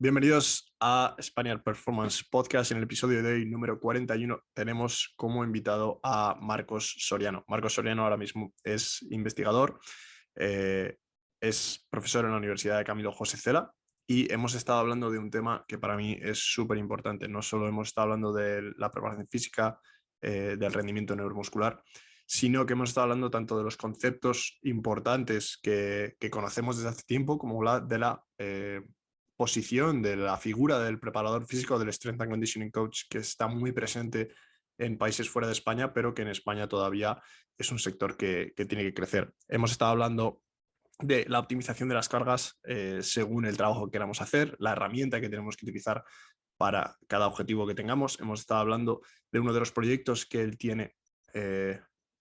Bienvenidos a Spaniard Performance Podcast. En el episodio de hoy, número 41, tenemos como invitado a Marcos Soriano. Marcos Soriano ahora mismo es investigador, es profesor en la Universidad de Camilo José Cela y hemos estado hablando de un tema que para mí es súper importante. No solo hemos estado hablando de la preparación física, del rendimiento neuromuscular, sino que hemos estado hablando tanto de los conceptos importantes que conocemos desde hace tiempo como de la posición de la figura del preparador físico, del Strength and Conditioning Coach, que está muy presente en países fuera de España, pero que en España todavía es un sector que tiene que crecer. Hemos estado hablando de la optimización de las cargas según el trabajo que queramos hacer, la herramienta que tenemos que utilizar para cada objetivo que tengamos. Hemos estado hablando de uno de los proyectos que él tiene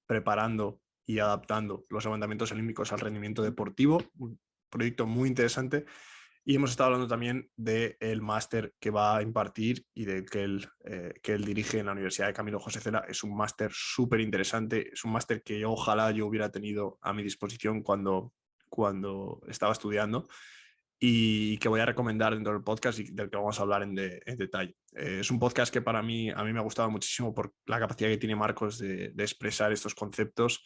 preparando y adaptando los levantamientos olímpicos al rendimiento deportivo, un proyecto muy interesante. Y hemos estado hablando también del máster que va a impartir y de que él dirige en la Universidad de Camilo José Cela. Es un máster súper interesante, es un máster que ojalá yo hubiera tenido a mi disposición cuando estaba estudiando y que voy a recomendar dentro del podcast y del que vamos a hablar en detalle. Es un podcast que a mí me ha gustado muchísimo por la capacidad que tiene Marcos de expresar estos conceptos,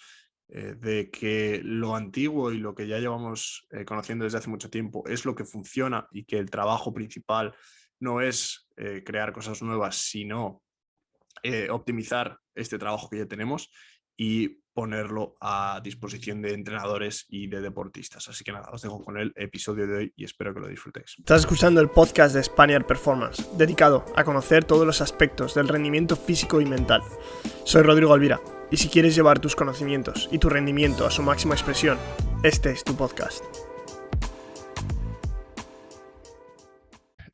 de que lo antiguo y lo que ya llevamos conociendo desde hace mucho tiempo es lo que funciona y que el trabajo principal no es crear cosas nuevas, sino optimizar este trabajo que ya tenemos y ponerlo a disposición de entrenadores y de deportistas. Así que nada, os dejo con el episodio de hoy y espero que lo disfrutéis. Estás escuchando el podcast de Spaniard Performance, dedicado a conocer todos los aspectos del rendimiento físico y mental. Soy Rodrigo Alvira, y si quieres llevar tus conocimientos y tu rendimiento a su máxima expresión, este es tu podcast.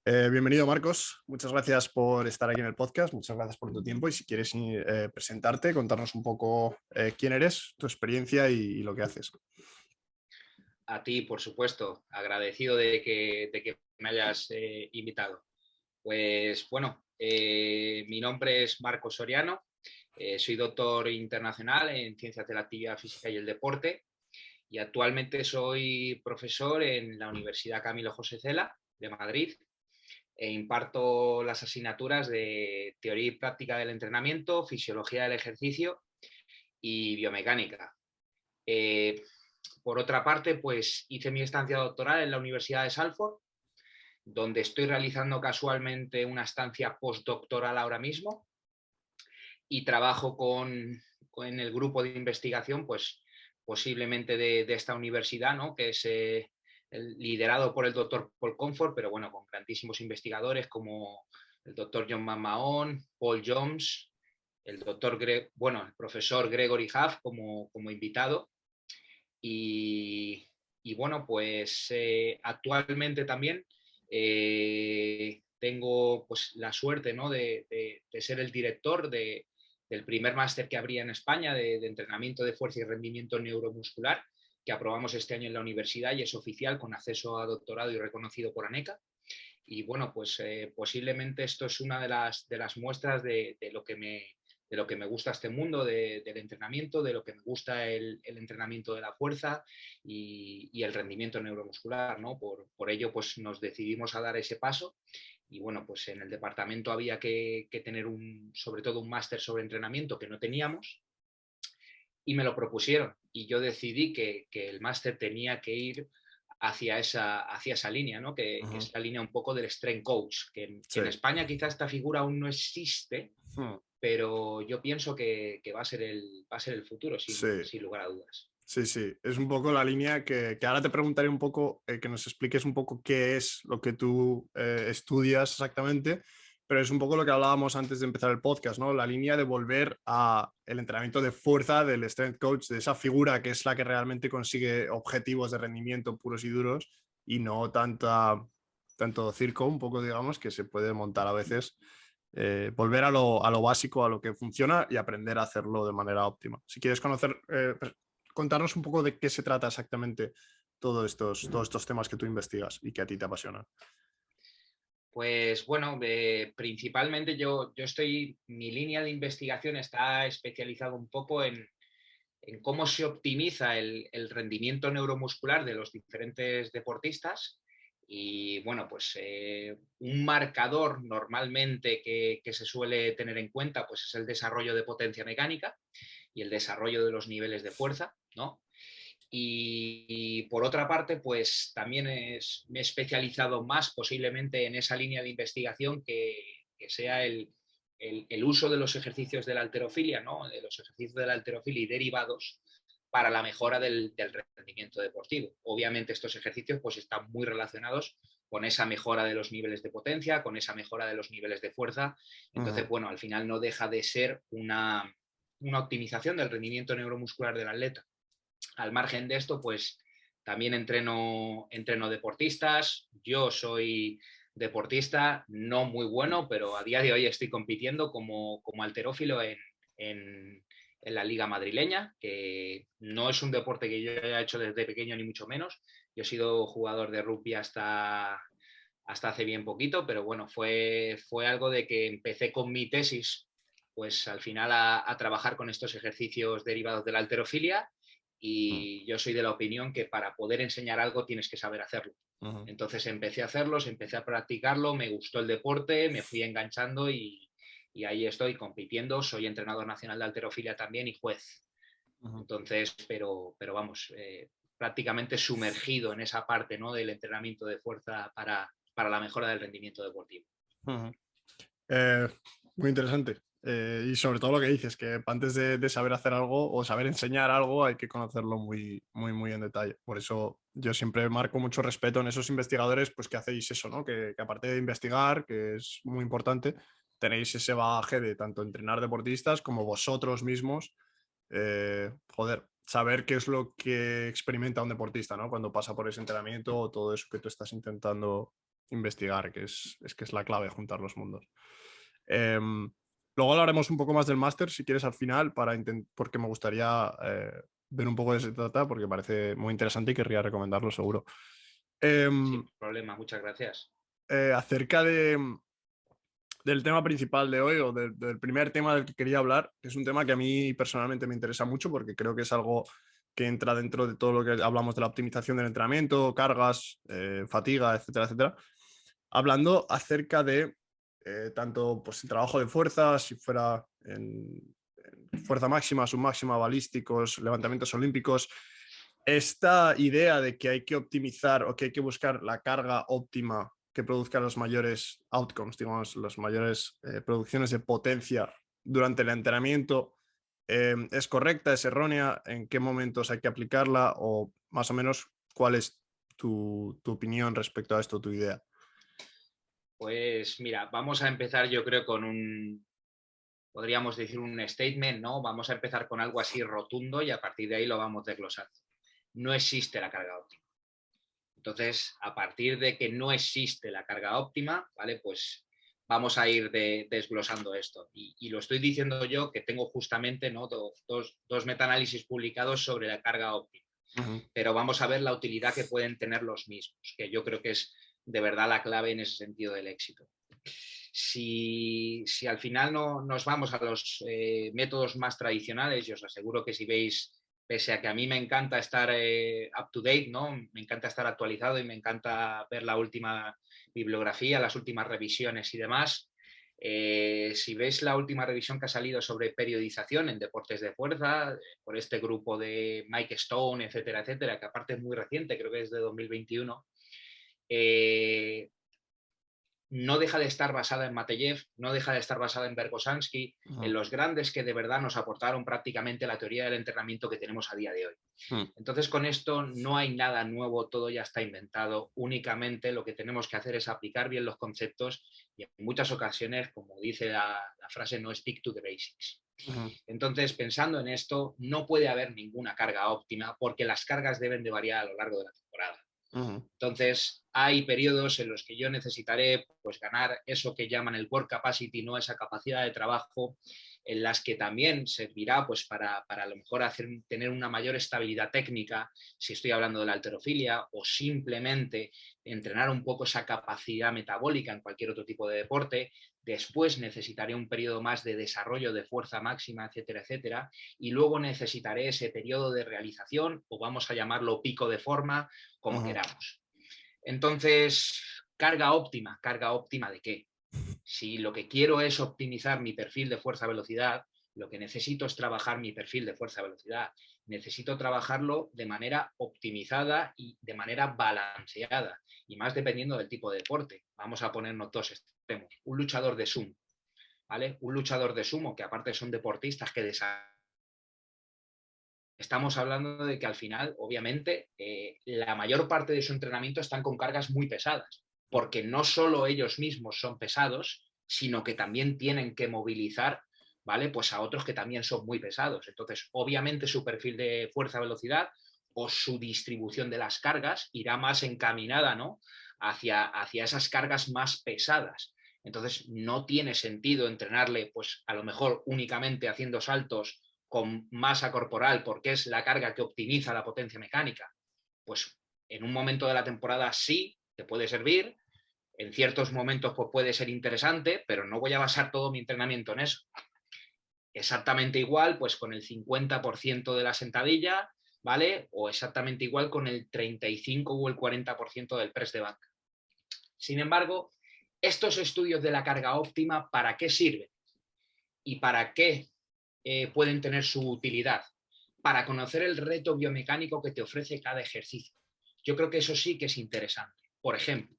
Bienvenido, Marcos. Muchas gracias por estar aquí en el podcast. Muchas gracias por tu tiempo. Y si quieres presentarte, contarnos un poco quién eres, tu experiencia y lo que haces. A ti, por supuesto, agradecido de que me hayas invitado. Pues bueno, mi nombre es Marcos Soriano, soy doctor internacional en Ciencias de la Actividad Física y el Deporte y actualmente soy profesor en la Universidad Camilo José Cela de Madrid e imparto las asignaturas de Teoría y Práctica del Entrenamiento, Fisiología del Ejercicio y Biomecánica. Por otra parte, pues hice mi estancia doctoral en la Universidad de Salford, donde estoy realizando casualmente una estancia postdoctoral ahora mismo y trabajo con el grupo de investigación, pues posiblemente de esta universidad, ¿no? Que es liderado por el doctor Paul Comfort, pero bueno, con grandísimos investigadores como el doctor John McMahon, Paul Jones, el profesor Gregory Huff como invitado. Y bueno, pues actualmente también tengo pues, la suerte, ¿no? de ser el director del primer máster que habría en España de entrenamiento de fuerza y rendimiento neuromuscular, que aprobamos este año en la universidad y es oficial con acceso a doctorado y reconocido por ANECA. Y bueno, pues posiblemente esto es una de las muestras de lo que me gusta este mundo del entrenamiento, de lo que me gusta el entrenamiento de la fuerza y el rendimiento neuromuscular, ¿no? Por ello, pues nos decidimos a dar ese paso y bueno, pues en el departamento había que tener sobre todo un máster sobre entrenamiento que no teníamos y me lo propusieron y yo decidí que el máster tenía que ir hacia esa línea, ¿no? Que es la línea un poco del strength coach, que en España quizás esta figura aún no existe, pero yo pienso que va a ser el futuro, sin lugar a dudas. Sí, sí, es un poco la línea que ahora te preguntaré un poco, que nos expliques un poco qué es lo que tú estudias exactamente, pero es un poco lo que hablábamos antes de empezar el podcast, ¿no? La línea de volver a el entrenamiento de fuerza del strength coach, de esa figura que es la que realmente consigue objetivos de rendimiento puros y duros y no tanto circo, un poco, digamos, que se puede montar a veces. Volver a lo básico, a lo que funciona y aprender a hacerlo de manera óptima. Si quieres contarnos un poco de qué se trata exactamente todos estos temas que tú investigas y que a ti te apasionan. Pues bueno, principalmente mi línea de investigación está especializada un poco en cómo se optimiza el rendimiento neuromuscular de los diferentes deportistas Y bueno, pues un marcador normalmente que se suele tener en cuenta pues es el desarrollo de potencia mecánica y el desarrollo de los niveles de fuerza, ¿no? Y por otra parte, pues también me he especializado más posiblemente en esa línea de investigación que sea el uso de los ejercicios de la halterofilia, ¿no? De los ejercicios de la halterofilia y derivados para la mejora del rendimiento deportivo. Obviamente estos ejercicios pues están muy relacionados con esa mejora de los niveles de potencia, con esa mejora de los niveles de fuerza. Entonces, bueno, al final no deja de ser una optimización del rendimiento neuromuscular del atleta. Al margen de esto, pues también entreno deportistas. Yo soy deportista no muy bueno, pero a día de hoy estoy compitiendo como halterófilo en la liga madrileña, que no es un deporte que yo haya hecho desde pequeño ni mucho menos. Yo he sido jugador de rugby hasta hace bien poquito, pero bueno, fue algo de que empecé con mi tesis, pues al final a trabajar con estos ejercicios derivados de la halterofilia, y yo soy de la opinión que para poder enseñar algo tienes que saber hacerlo. Entonces empecé a hacerlos, empecé a practicarlo, me gustó el deporte, me fui enganchando y ahí estoy compitiendo. Soy entrenador nacional de halterofilia también y juez. Entonces, pero vamos, prácticamente sumergido en esa parte, ¿no?, del entrenamiento de fuerza para la mejora del rendimiento deportivo. Muy interesante. Y sobre todo lo que dices, que antes de saber hacer algo o saber enseñar algo hay que conocerlo muy, muy, muy en detalle. Por eso yo siempre marco mucho respeto en esos investigadores, pues que hacéis eso, ¿no? Que aparte de investigar, que es muy importante, tenéis ese bagaje de tanto entrenar deportistas como vosotros mismos. Joder, saber qué es lo que experimenta un deportista, ¿no? Cuando pasa por ese entrenamiento o todo eso que tú estás intentando investigar, que es la clave, juntar los mundos. Luego hablaremos un poco más del máster, si quieres, al final, porque me gustaría ver un poco de qué se trata, porque parece muy interesante y querría recomendarlo seguro. Sin problema, muchas gracias. Acerca del tema principal de hoy, o del primer tema del que quería hablar, que es un tema que a mí personalmente me interesa mucho, porque creo que es algo que entra dentro de todo lo que hablamos de la optimización del entrenamiento, cargas, fatiga, etcétera, etcétera. Hablando acerca de tanto pues, el trabajo de fuerza, si fuera en fuerza máxima, submáxima, balísticos, levantamientos olímpicos, esta idea de que hay que optimizar o que hay que buscar la carga óptima que produzca los mayores outcomes, digamos, las mayores producciones de potencia durante el entrenamiento, ¿es correcta, es errónea? ¿En qué momentos hay que aplicarla? O más o menos, ¿cuál es tu opinión respecto a esto, tu idea? Pues mira, vamos a empezar yo creo con podríamos decir un statement, ¿no? Vamos a empezar con algo así rotundo y a partir de ahí lo vamos desglosando. No existe la carga óptima. Entonces, a partir de que no existe la carga óptima, ¿vale? Pues vamos a ir desglosando esto. Y lo estoy diciendo yo, que tengo justamente, ¿no?, dos metaanálisis publicados sobre la carga óptima. Pero vamos a ver la utilidad que pueden tener los mismos, que yo creo que es de verdad la clave en ese sentido del éxito. Si al final no nos vamos a los métodos más tradicionales, yo os aseguro que si veis, pese a que a mí me encanta estar up to date, ¿no?, me encanta estar actualizado y me encanta ver la última bibliografía, las últimas revisiones y demás, si veis la última revisión que ha salido sobre periodización en deportes de fuerza, por este grupo de Mike Stone, etcétera, etcétera, que aparte es muy reciente, creo que es de 2021, no deja de estar basada en Mateyev, no deja de estar basada en Verkhoshansky, en los grandes que de verdad nos aportaron prácticamente la teoría del entrenamiento que tenemos a día de hoy. Entonces, con esto no hay nada nuevo, todo ya está inventado. Únicamente lo que tenemos que hacer es aplicar bien los conceptos y en muchas ocasiones, como dice la frase, no stick to the basics. Entonces, pensando en esto, no puede haber ninguna carga óptima porque las cargas deben de variar a lo largo de la temporada. Entonces, hay periodos en los que yo necesitaré pues ganar eso que llaman el work capacity, no esa capacidad de trabajo, en las que también servirá pues para a lo mejor tener una mayor estabilidad técnica, si estoy hablando de la halterofilia, o simplemente entrenar un poco esa capacidad metabólica en cualquier otro tipo de deporte. Después necesitaré un periodo más de desarrollo de fuerza máxima, etcétera, etcétera, y luego necesitaré ese periodo de realización, o vamos a llamarlo pico de forma, como queramos. Entonces, ¿carga óptima? ¿Carga óptima de qué? Si lo que quiero es optimizar mi perfil de fuerza-velocidad, lo que necesito es trabajar mi perfil de fuerza-velocidad. Necesito trabajarlo de manera optimizada y de manera balanceada, y más dependiendo del tipo de deporte. Vamos a ponernos dos extremos. Un luchador de sumo, ¿vale? Un luchador de sumo, que aparte son deportistas que estamos hablando de que al final, obviamente, la mayor parte de su entrenamiento están con cargas muy pesadas, porque no solo ellos mismos son pesados, sino que también tienen que movilizar, ¿vale? Pues a otros que también son muy pesados. Entonces, obviamente, su perfil de fuerza-velocidad o su distribución de las cargas irá más encaminada, ¿no? hacia esas cargas más pesadas. Entonces, no tiene sentido entrenarle, pues a lo mejor únicamente haciendo saltos con masa corporal, porque es la carga que optimiza la potencia mecánica. Pues en un momento de la temporada sí te puede servir, en ciertos momentos pues puede ser interesante, pero no voy a basar todo mi entrenamiento en eso. Exactamente igual pues con el 50% de la sentadilla, ¿vale? O exactamente igual con el 35 o el 40% del press de banca. Sin embargo, estos estudios de la carga óptima, ¿para qué sirven? ¿Y para qué pueden tener su utilidad? Para conocer el reto biomecánico que te ofrece cada ejercicio. Yo creo que eso sí que es interesante. Por ejemplo,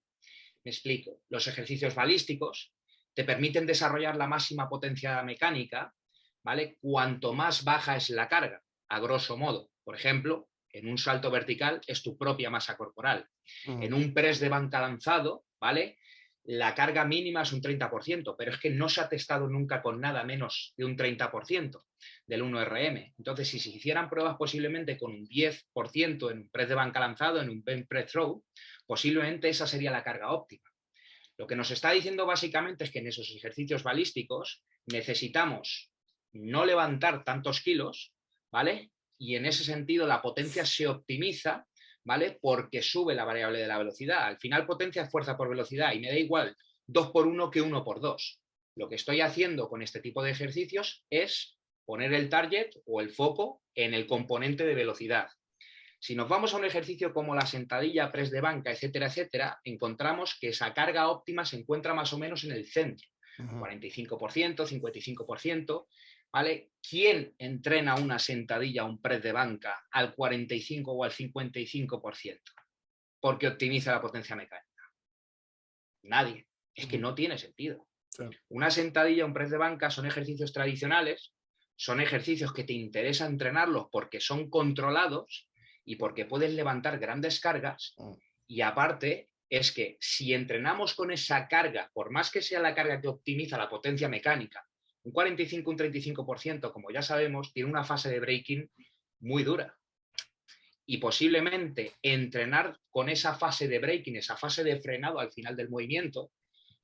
me explico, los ejercicios balísticos te permiten desarrollar la máxima potencia mecánica, ¿vale? Cuanto más baja es la carga, a grosso modo. Por ejemplo, en un salto vertical es tu propia masa corporal. En un press de banca lanzado, ¿vale? La carga mínima es un 30%, pero es que no se ha testado nunca con nada menos de un 30% del 1RM. Entonces, si se hicieran pruebas posiblemente con un 10% en un press de banca lanzado, en un bench press throw, posiblemente esa sería la carga óptima. Lo que nos está diciendo básicamente es que en esos ejercicios balísticos necesitamos no levantar tantos kilos, ¿vale? Y en ese sentido la potencia se optimiza, ¿vale? Porque sube la variable de la velocidad. Al final potencia es fuerza por velocidad y me da igual 2 por 1 que 1 por 2. Lo que estoy haciendo con este tipo de ejercicios es poner el target o el foco en el componente de velocidad. Si nos vamos a un ejercicio como la sentadilla, press de banca, etcétera, etcétera, encontramos que esa carga óptima se encuentra más o menos en el centro, 45%, 55%, ¿vale? ¿Quién entrena una sentadilla o un press de banca al 45 o al 55%? Porque optimiza la potencia mecánica. Nadie. Es que no tiene sentido. Sí. Una sentadilla o un press de banca son ejercicios tradicionales, son ejercicios que te interesa entrenarlos porque son controlados y porque puedes levantar grandes cargas, y aparte es que si entrenamos con esa carga, por más que sea la carga que optimiza la potencia mecánica, un 45, un 35%, como ya sabemos, tiene una fase de braking muy dura. Y posiblemente entrenar con esa fase de braking, esa fase de frenado al final del movimiento,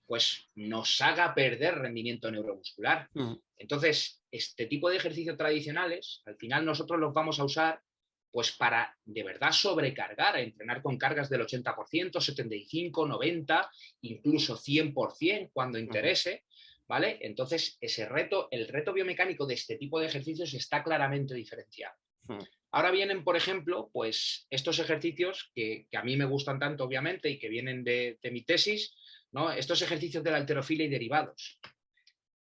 pues nos haga perder rendimiento neuromuscular. Entonces, este tipo de ejercicios tradicionales, al final nosotros los vamos a usar pues para de verdad sobrecargar, a entrenar con cargas del 80%, 75, 90, incluso 100% cuando interese, ¿vale? Entonces, el reto biomecánico de este tipo de ejercicios está claramente diferenciado. Ahora vienen, por ejemplo, pues estos ejercicios que a mí me gustan tanto, obviamente, y que vienen de mi tesis, ¿no? Estos ejercicios de la halterofilia y derivados.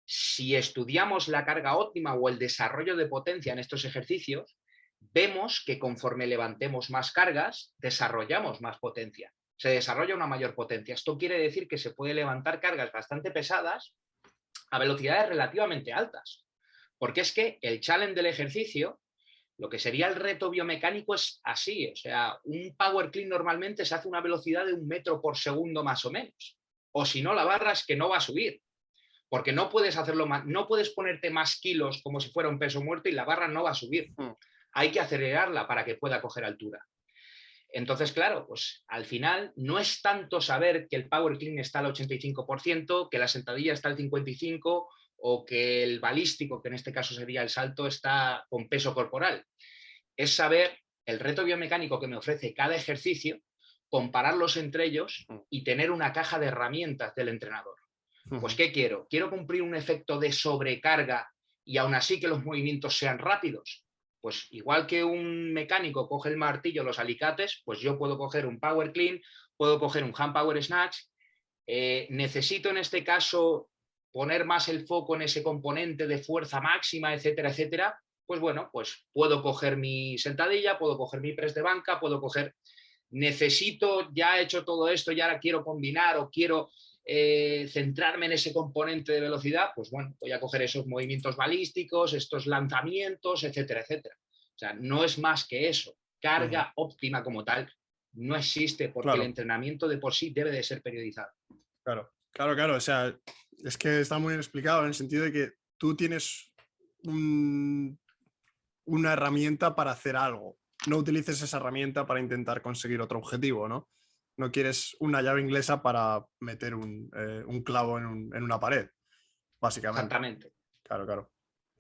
Si estudiamos la carga óptima o el desarrollo de potencia en estos ejercicios, vemos que conforme levantemos más cargas, desarrollamos más potencia. Se desarrolla una mayor potencia. Esto quiere decir que se puede levantar cargas bastante pesadas a velocidades relativamente altas. Porque es que el challenge del ejercicio, lo que sería el reto biomecánico es así. O sea, un power clean normalmente se hace a una velocidad de 1 metro por segundo más o menos. O si no, la barra es que no va a subir. Porque no puedes hacerlo más, no puedes ponerte más kilos como si fuera un peso muerto y la barra no va a subir. Hay que acelerarla para que pueda coger altura. Entonces, claro, pues al final no es tanto saber que el power clean está al 85%, que la sentadilla está al 55% o que el balístico, que en este caso sería el salto, está con peso corporal. Es saber el reto biomecánico que me ofrece cada ejercicio, compararlos entre ellos y tener una caja de herramientas del entrenador. Pues, ¿qué quiero? ¿Quiero cumplir un efecto de sobrecarga y aún así que los movimientos sean rápidos? Pues igual que un mecánico coge el martillo, los alicates, pues yo puedo coger un power clean puedo coger un hand power snatch. Necesito en este caso poner más el foco en ese componente de fuerza máxima, etcétera, etcétera. Pues bueno, pues puedo coger mi sentadilla, puedo coger mi press de banca, puedo coger... Necesito, ya he hecho todo esto y ahora quiero combinar o quiero centrarme en ese componente de velocidad, pues bueno, voy a coger esos movimientos balísticos, estos lanzamientos, etcétera, etcétera. O sea, no es más que eso. Carga óptima como tal no existe porque el entrenamiento de por sí debe de ser periodizado. Claro. O sea, es que está muy bien explicado en el sentido de que tú tienes una herramienta para hacer algo. No utilices esa herramienta para intentar conseguir otro objetivo, ¿no? No quieres una llave inglesa para meter un clavo en una pared, básicamente. Exactamente. Claro.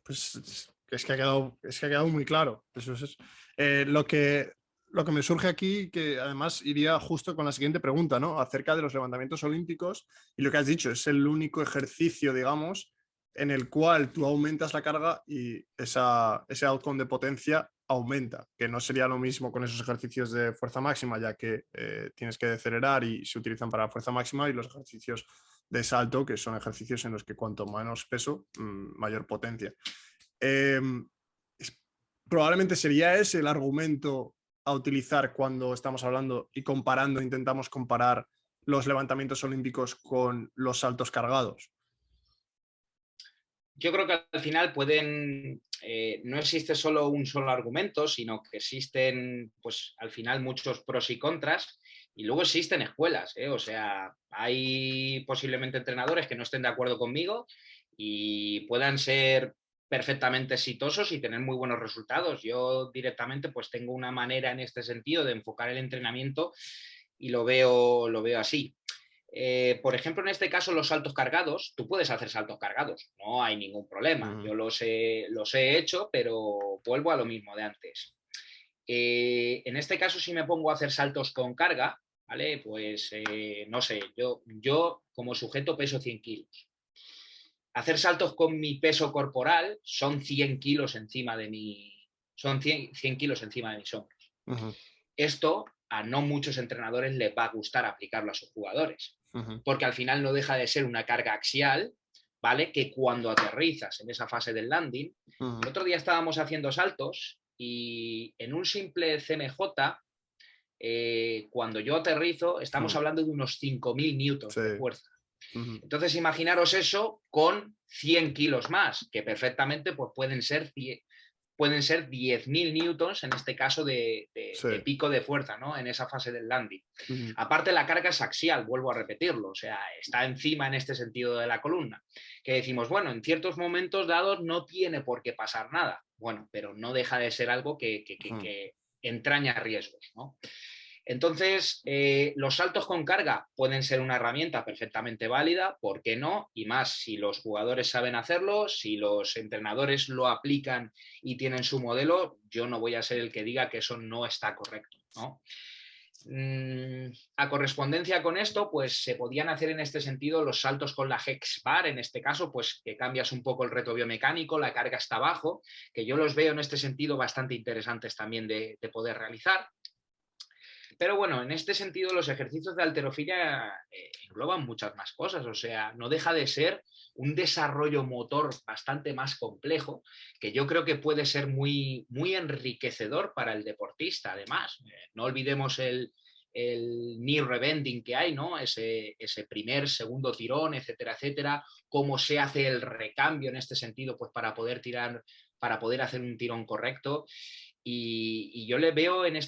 Pues es que ha quedado muy claro. Eso es. Lo que me surge aquí, que además iría justo con la siguiente pregunta, ¿no? Acerca de los levantamientos olímpicos, y lo que has dicho, es el único ejercicio, digamos, en el cual tú aumentas la carga y ese outcome de potencia aumenta, que no sería lo mismo con esos ejercicios de fuerza máxima, ya que tienes que decelerar y se utilizan para fuerza máxima, y los ejercicios de salto, que son ejercicios en los que cuanto menos peso, mayor potencia. Probablemente sería ese el argumento a utilizar cuando estamos hablando y comparando, intentamos comparar los levantamientos olímpicos con los saltos cargados. Yo creo que al final no existe solo un solo argumento, sino que existen, pues al final, muchos pros y contras, y luego existen escuelas, o sea, hay posiblemente entrenadores que no estén de acuerdo conmigo y puedan ser perfectamente exitosos y tener muy buenos resultados. Yo directamente pues tengo una manera en este sentido de enfocar el entrenamiento y lo veo así. Por ejemplo, en este caso, los saltos cargados, tú puedes hacer saltos cargados, no hay ningún problema. Yo los he hecho, pero vuelvo a lo mismo de antes. En este caso, si me pongo a hacer saltos con carga, ¿vale? Pues no sé, yo como sujeto peso 100 kilos. Hacer saltos con mi peso corporal son 100 kilos encima de son 100 kilos encima de mis hombros. Esto a no muchos entrenadores les va a gustar aplicarlo a sus jugadores, porque al final no deja de ser una carga axial, ¿vale? Que cuando aterrizas en esa fase del landing, el otro día estábamos haciendo saltos y en un simple CMJ, cuando yo aterrizo, estamos hablando de unos 5.000 newtons de fuerza. Entonces, imaginaros eso con 100 kilos más, que perfectamente pues, pueden ser 10.000 newtons, en este caso de pico de fuerza, ¿no? En esa fase del landing. Aparte, la carga es axial, vuelvo a repetirlo, o sea, está encima en este sentido de la columna. Que decimos, bueno, en ciertos momentos dados no tiene por qué pasar nada. Bueno, pero no deja de ser algo que entraña riesgos, ¿no? Entonces, los saltos con carga pueden ser una herramienta perfectamente válida, ¿por qué no? Y más si los jugadores saben hacerlo, si los entrenadores lo aplican y tienen su modelo, yo no voy a ser el que diga que eso no está correcto, ¿no? A correspondencia con esto, pues se podían hacer en este sentido los saltos con la hex bar, en este caso, pues que cambias un poco el reto biomecánico, la carga está abajo, que yo los veo en este sentido bastante interesantes también de poder realizar. Pero bueno, en este sentido los ejercicios de halterofilia engloban muchas más cosas, o sea, no deja de ser un desarrollo motor bastante más complejo, que yo creo que puede ser muy, muy enriquecedor para el deportista, además. No olvidemos el knee rebending que hay, ¿no? Ese primer, segundo tirón, etcétera, etcétera, cómo se hace el recambio en este sentido, pues para poder tirar, para poder hacer un tirón correcto. Y yo le veo en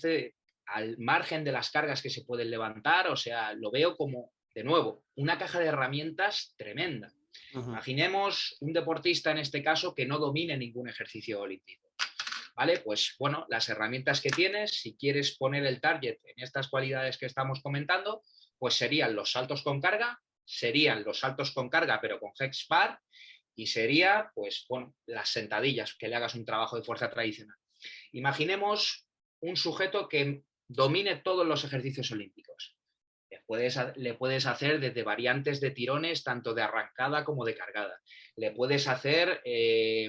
al margen de las cargas que se pueden levantar, o sea, lo veo como, de nuevo, una caja de herramientas tremenda. Imaginemos un deportista en este caso que no domine ningún ejercicio olímpico. ¿Vale? Pues bueno, las herramientas que tienes, si quieres poner el target en estas cualidades que estamos comentando, pues serían los saltos con carga, pero con hex bar, y sería, pues bueno, las sentadillas, que le hagas un trabajo de fuerza tradicional. Imaginemos un sujeto que domine todos los ejercicios olímpicos. Le puedes hacer desde variantes de tirones, tanto de arrancada como de cargada. Le puedes hacer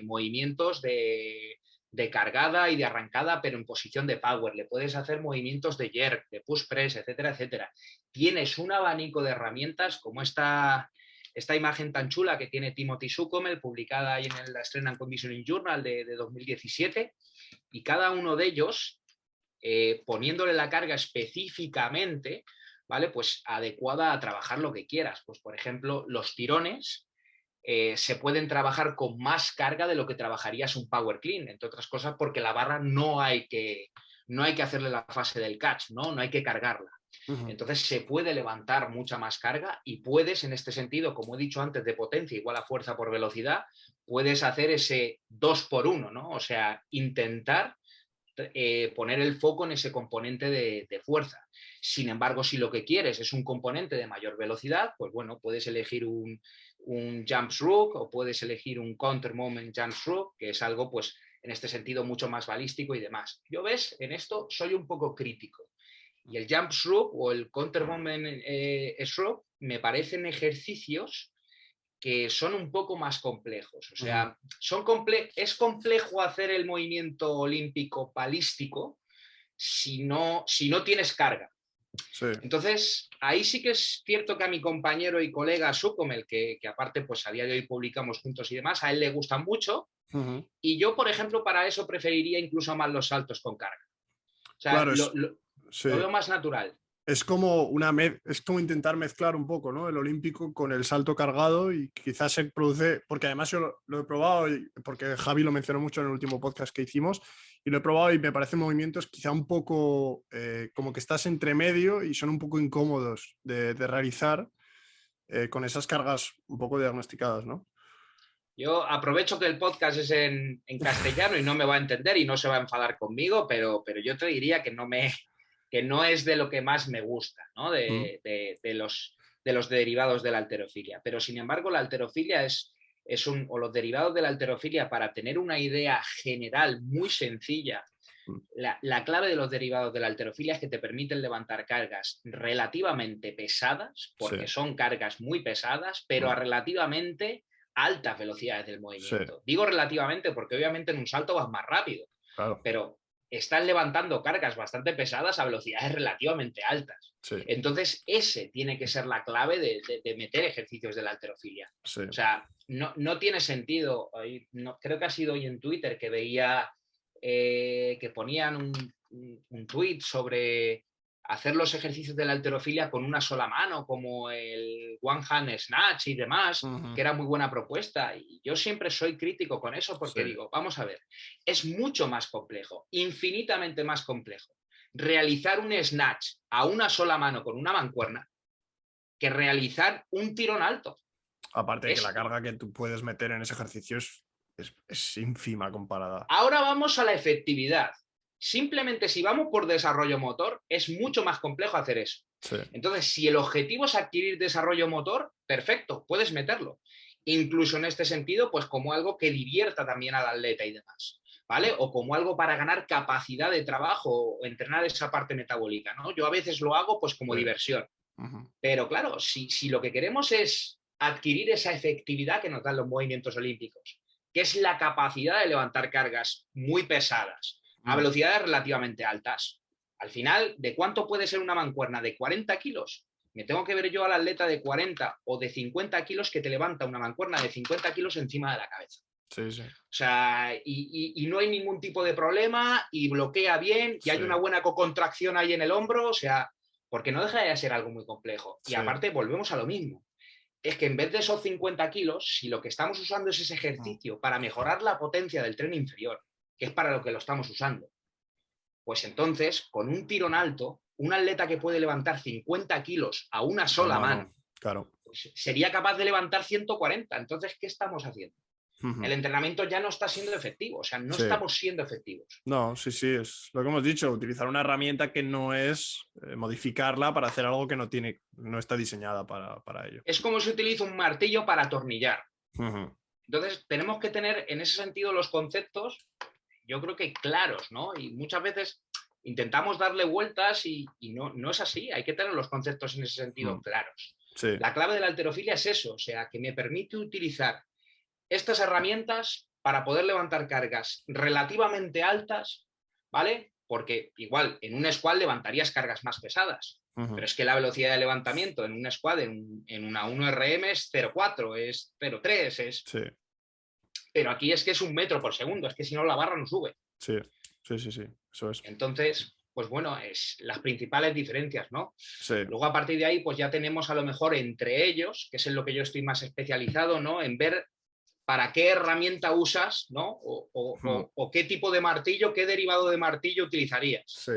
movimientos de de cargada y de arrancada, pero en posición de power. Le puedes hacer movimientos de jerk, de push press, etcétera, etcétera. Tienes un abanico de herramientas como esta imagen tan chula que tiene Timothy Sukomel, publicada ahí en la Strength and Conditioning Journal de 2017, y cada uno de ellos, poniéndole la carga específicamente, ¿vale? Pues adecuada a trabajar lo que quieras. Pues, por ejemplo, los tirones se pueden trabajar con más carga de lo que trabajarías un power clean, entre otras cosas porque la barra no hay que hacerle la fase del catch, ¿no? No hay que cargarla. Entonces se puede levantar mucha más carga y puedes, en este sentido, como he dicho antes, de potencia igual a fuerza por velocidad, puedes hacer ese 2x1, ¿no? O sea, intentar poner el foco en ese componente de fuerza. Sin embargo, si lo que quieres es un componente de mayor velocidad, pues bueno, puedes elegir un jump stroke o puedes elegir un counter moment jump stroke, que es algo, pues, en este sentido mucho más balístico y demás. Yo, ves, en esto soy un poco crítico. Y el jump stroke o el counter moment stroke me parecen ejercicios que son un poco más complejos. O sea, es complejo hacer el movimiento olímpico balístico si no tienes carga. Sí. Entonces, ahí sí que es cierto que a mi compañero y colega Sukomel, que aparte pues a día de hoy publicamos juntos y demás, a él le gustan mucho, y yo, por ejemplo, para eso preferiría incluso más los saltos con carga. O sea, Claro, lo veo más natural. Es como intentar mezclar un poco, ¿no? El olímpico con el salto cargado, y quizás se produce, porque además yo lo he probado, porque Javi lo mencionó mucho en el último podcast que hicimos, y lo he probado y me parecen movimientos quizá un poco como que estás entre medio y son un poco incómodos de realizar con esas cargas un poco diagnosticadas, ¿no? Yo aprovecho que el podcast es en castellano y no me va a entender y no se va a enfadar conmigo, pero yo te diría que no es de lo que más me gusta, ¿no? de los derivados de la halterofilia. Pero sin embargo, la halterofilia o los derivados de la halterofilia, para tener una idea general muy sencilla, la clave de los derivados de la halterofilia es que te permiten levantar cargas relativamente pesadas, porque son cargas muy pesadas, pero a relativamente altas velocidades del movimiento. Digo relativamente porque obviamente en un salto vas más rápido, pero están levantando cargas bastante pesadas a velocidades relativamente altas. Entonces, ese tiene que ser la clave de meter ejercicios de la halterofilia. O sea, no tiene sentido. Creo que ha sido hoy en Twitter que veía que ponían un tweet sobre hacer los ejercicios de la halterofilia con una sola mano, como el one hand snatch y demás, que era muy buena propuesta. Y yo siempre soy crítico con eso porque digo, vamos a ver, es mucho más complejo, infinitamente más complejo, realizar un snatch a una sola mano con una mancuerna que realizar un tirón alto. Aparte de que la carga que tú puedes meter en ese ejercicio es ínfima comparada. Ahora vamos a la efectividad. Simplemente si vamos por desarrollo motor, es mucho más complejo hacer eso. Entonces, si el objetivo es adquirir desarrollo motor, perfecto, puedes meterlo. Incluso en este sentido, pues como algo que divierta también al atleta y demás, ¿vale? O como algo para ganar capacidad de trabajo o entrenar esa parte metabólica, ¿no? Yo a veces lo hago pues como diversión. Pero claro, si lo que queremos es adquirir esa efectividad que nos dan los movimientos olímpicos, que es la capacidad de levantar cargas muy pesadas a velocidades relativamente altas. Al final, ¿de cuánto puede ser una mancuerna? ¿De 40 kilos? Me tengo que ver yo al atleta de 40 o de 50 kilos que te levanta una mancuerna de 50 kilos encima de la cabeza. O sea, y no hay ningún tipo de problema y bloquea bien y hay una buena cocontracción ahí en el hombro, o sea, porque no deja de ser algo muy complejo. Y aparte volvemos a lo mismo. Es que en vez de esos 50 kilos, si lo que estamos usando es ese ejercicio para mejorar la potencia del tren inferior, que es para lo que lo estamos usando, pues entonces, con un tirón alto, un atleta que puede levantar 50 kilos a una sola mano, pues sería capaz de levantar 140. Entonces, ¿qué estamos haciendo? El entrenamiento ya no está siendo efectivo, o sea, no estamos siendo efectivos. No, sí, es lo que hemos dicho, utilizar una herramienta que no es modificarla para hacer algo que no está diseñada para ello. Es como si utiliza un martillo para atornillar. Entonces, tenemos que tener en ese sentido los conceptos, yo creo que claros, ¿no? Y muchas veces intentamos darle vueltas y no es así, hay que tener los conceptos en ese sentido claros. La clave de la halterofilia es eso, o sea, que me permite utilizar estas herramientas para poder levantar cargas relativamente altas, ¿vale? Porque igual en un squat levantarías cargas más pesadas, pero es que la velocidad de levantamiento en un squat, en una 1RM es 0,4, es 0,3, es... Sí. Pero aquí es que es 1 metro por segundo, es que si no la barra no sube. Sí, eso es. Entonces, pues bueno, es las principales diferencias, ¿no? Sí. Luego a partir de ahí, pues ya tenemos a lo mejor entre ellos, que es en lo que yo estoy más especializado, ¿no? En ver para qué herramienta usas, ¿no? O qué tipo de martillo, qué derivado de martillo utilizarías. Sí.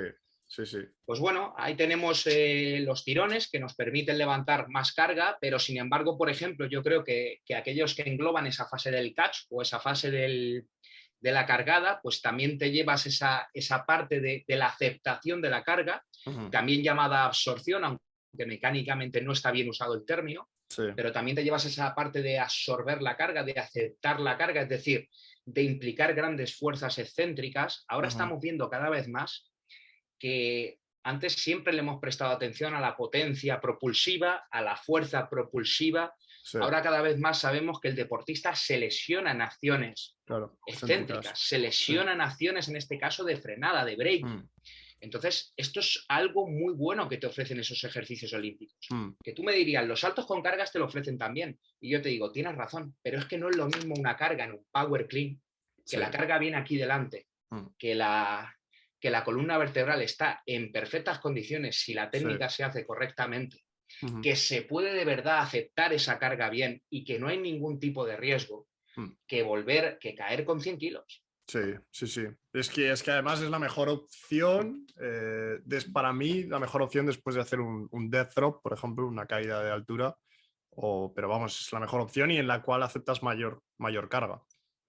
Pues bueno, ahí tenemos los tirones que nos permiten levantar más carga, pero sin embargo, por ejemplo, yo creo que aquellos que engloban esa fase del catch o esa fase de la cargada, pues también te llevas esa parte de la aceptación de la carga, también llamada absorción, aunque mecánicamente no está bien usado el término, pero también te llevas esa parte de absorber la carga, de aceptar la carga, es decir, de implicar grandes fuerzas excéntricas. Ahora estamos viendo cada vez más que antes siempre le hemos prestado atención a la potencia propulsiva, a la fuerza propulsiva. Sí. Ahora cada vez más sabemos que el deportista se lesiona en acciones excéntricas, se lesiona en acciones, en este caso, de frenada, de braking. Entonces, esto es algo muy bueno que te ofrecen esos ejercicios olímpicos. Que tú me dirías, los saltos con cargas te lo ofrecen también. Y yo te digo, tienes razón, pero es que no es lo mismo una carga en un power clean, que la carga viene aquí delante, que la columna vertebral está en perfectas condiciones si la técnica se hace correctamente, que se puede de verdad aceptar esa carga bien y que no hay ningún tipo de riesgo, que caer con 100 kilos. Sí. Es que además es la mejor opción, para mí, la mejor opción después de hacer un death drop, por ejemplo, una caída de altura, pero vamos, es la mejor opción y en la cual aceptas mayor carga.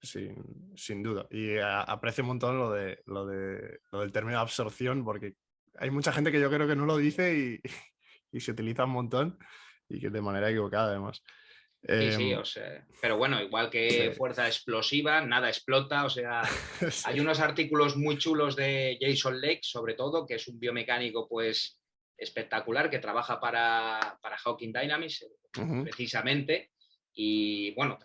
Sin duda. Y aprecio un montón lo del término absorción, porque hay mucha gente que yo creo que no lo dice y se utiliza un montón y que de manera equivocada además. Sí, o sea, pero bueno, igual que fuerza explosiva, nada explota, o sea, hay unos artículos muy chulos de Jason Lake, sobre todo, que es un biomecánico pues espectacular, que trabaja para Hawking Dynamics, precisamente, y bueno,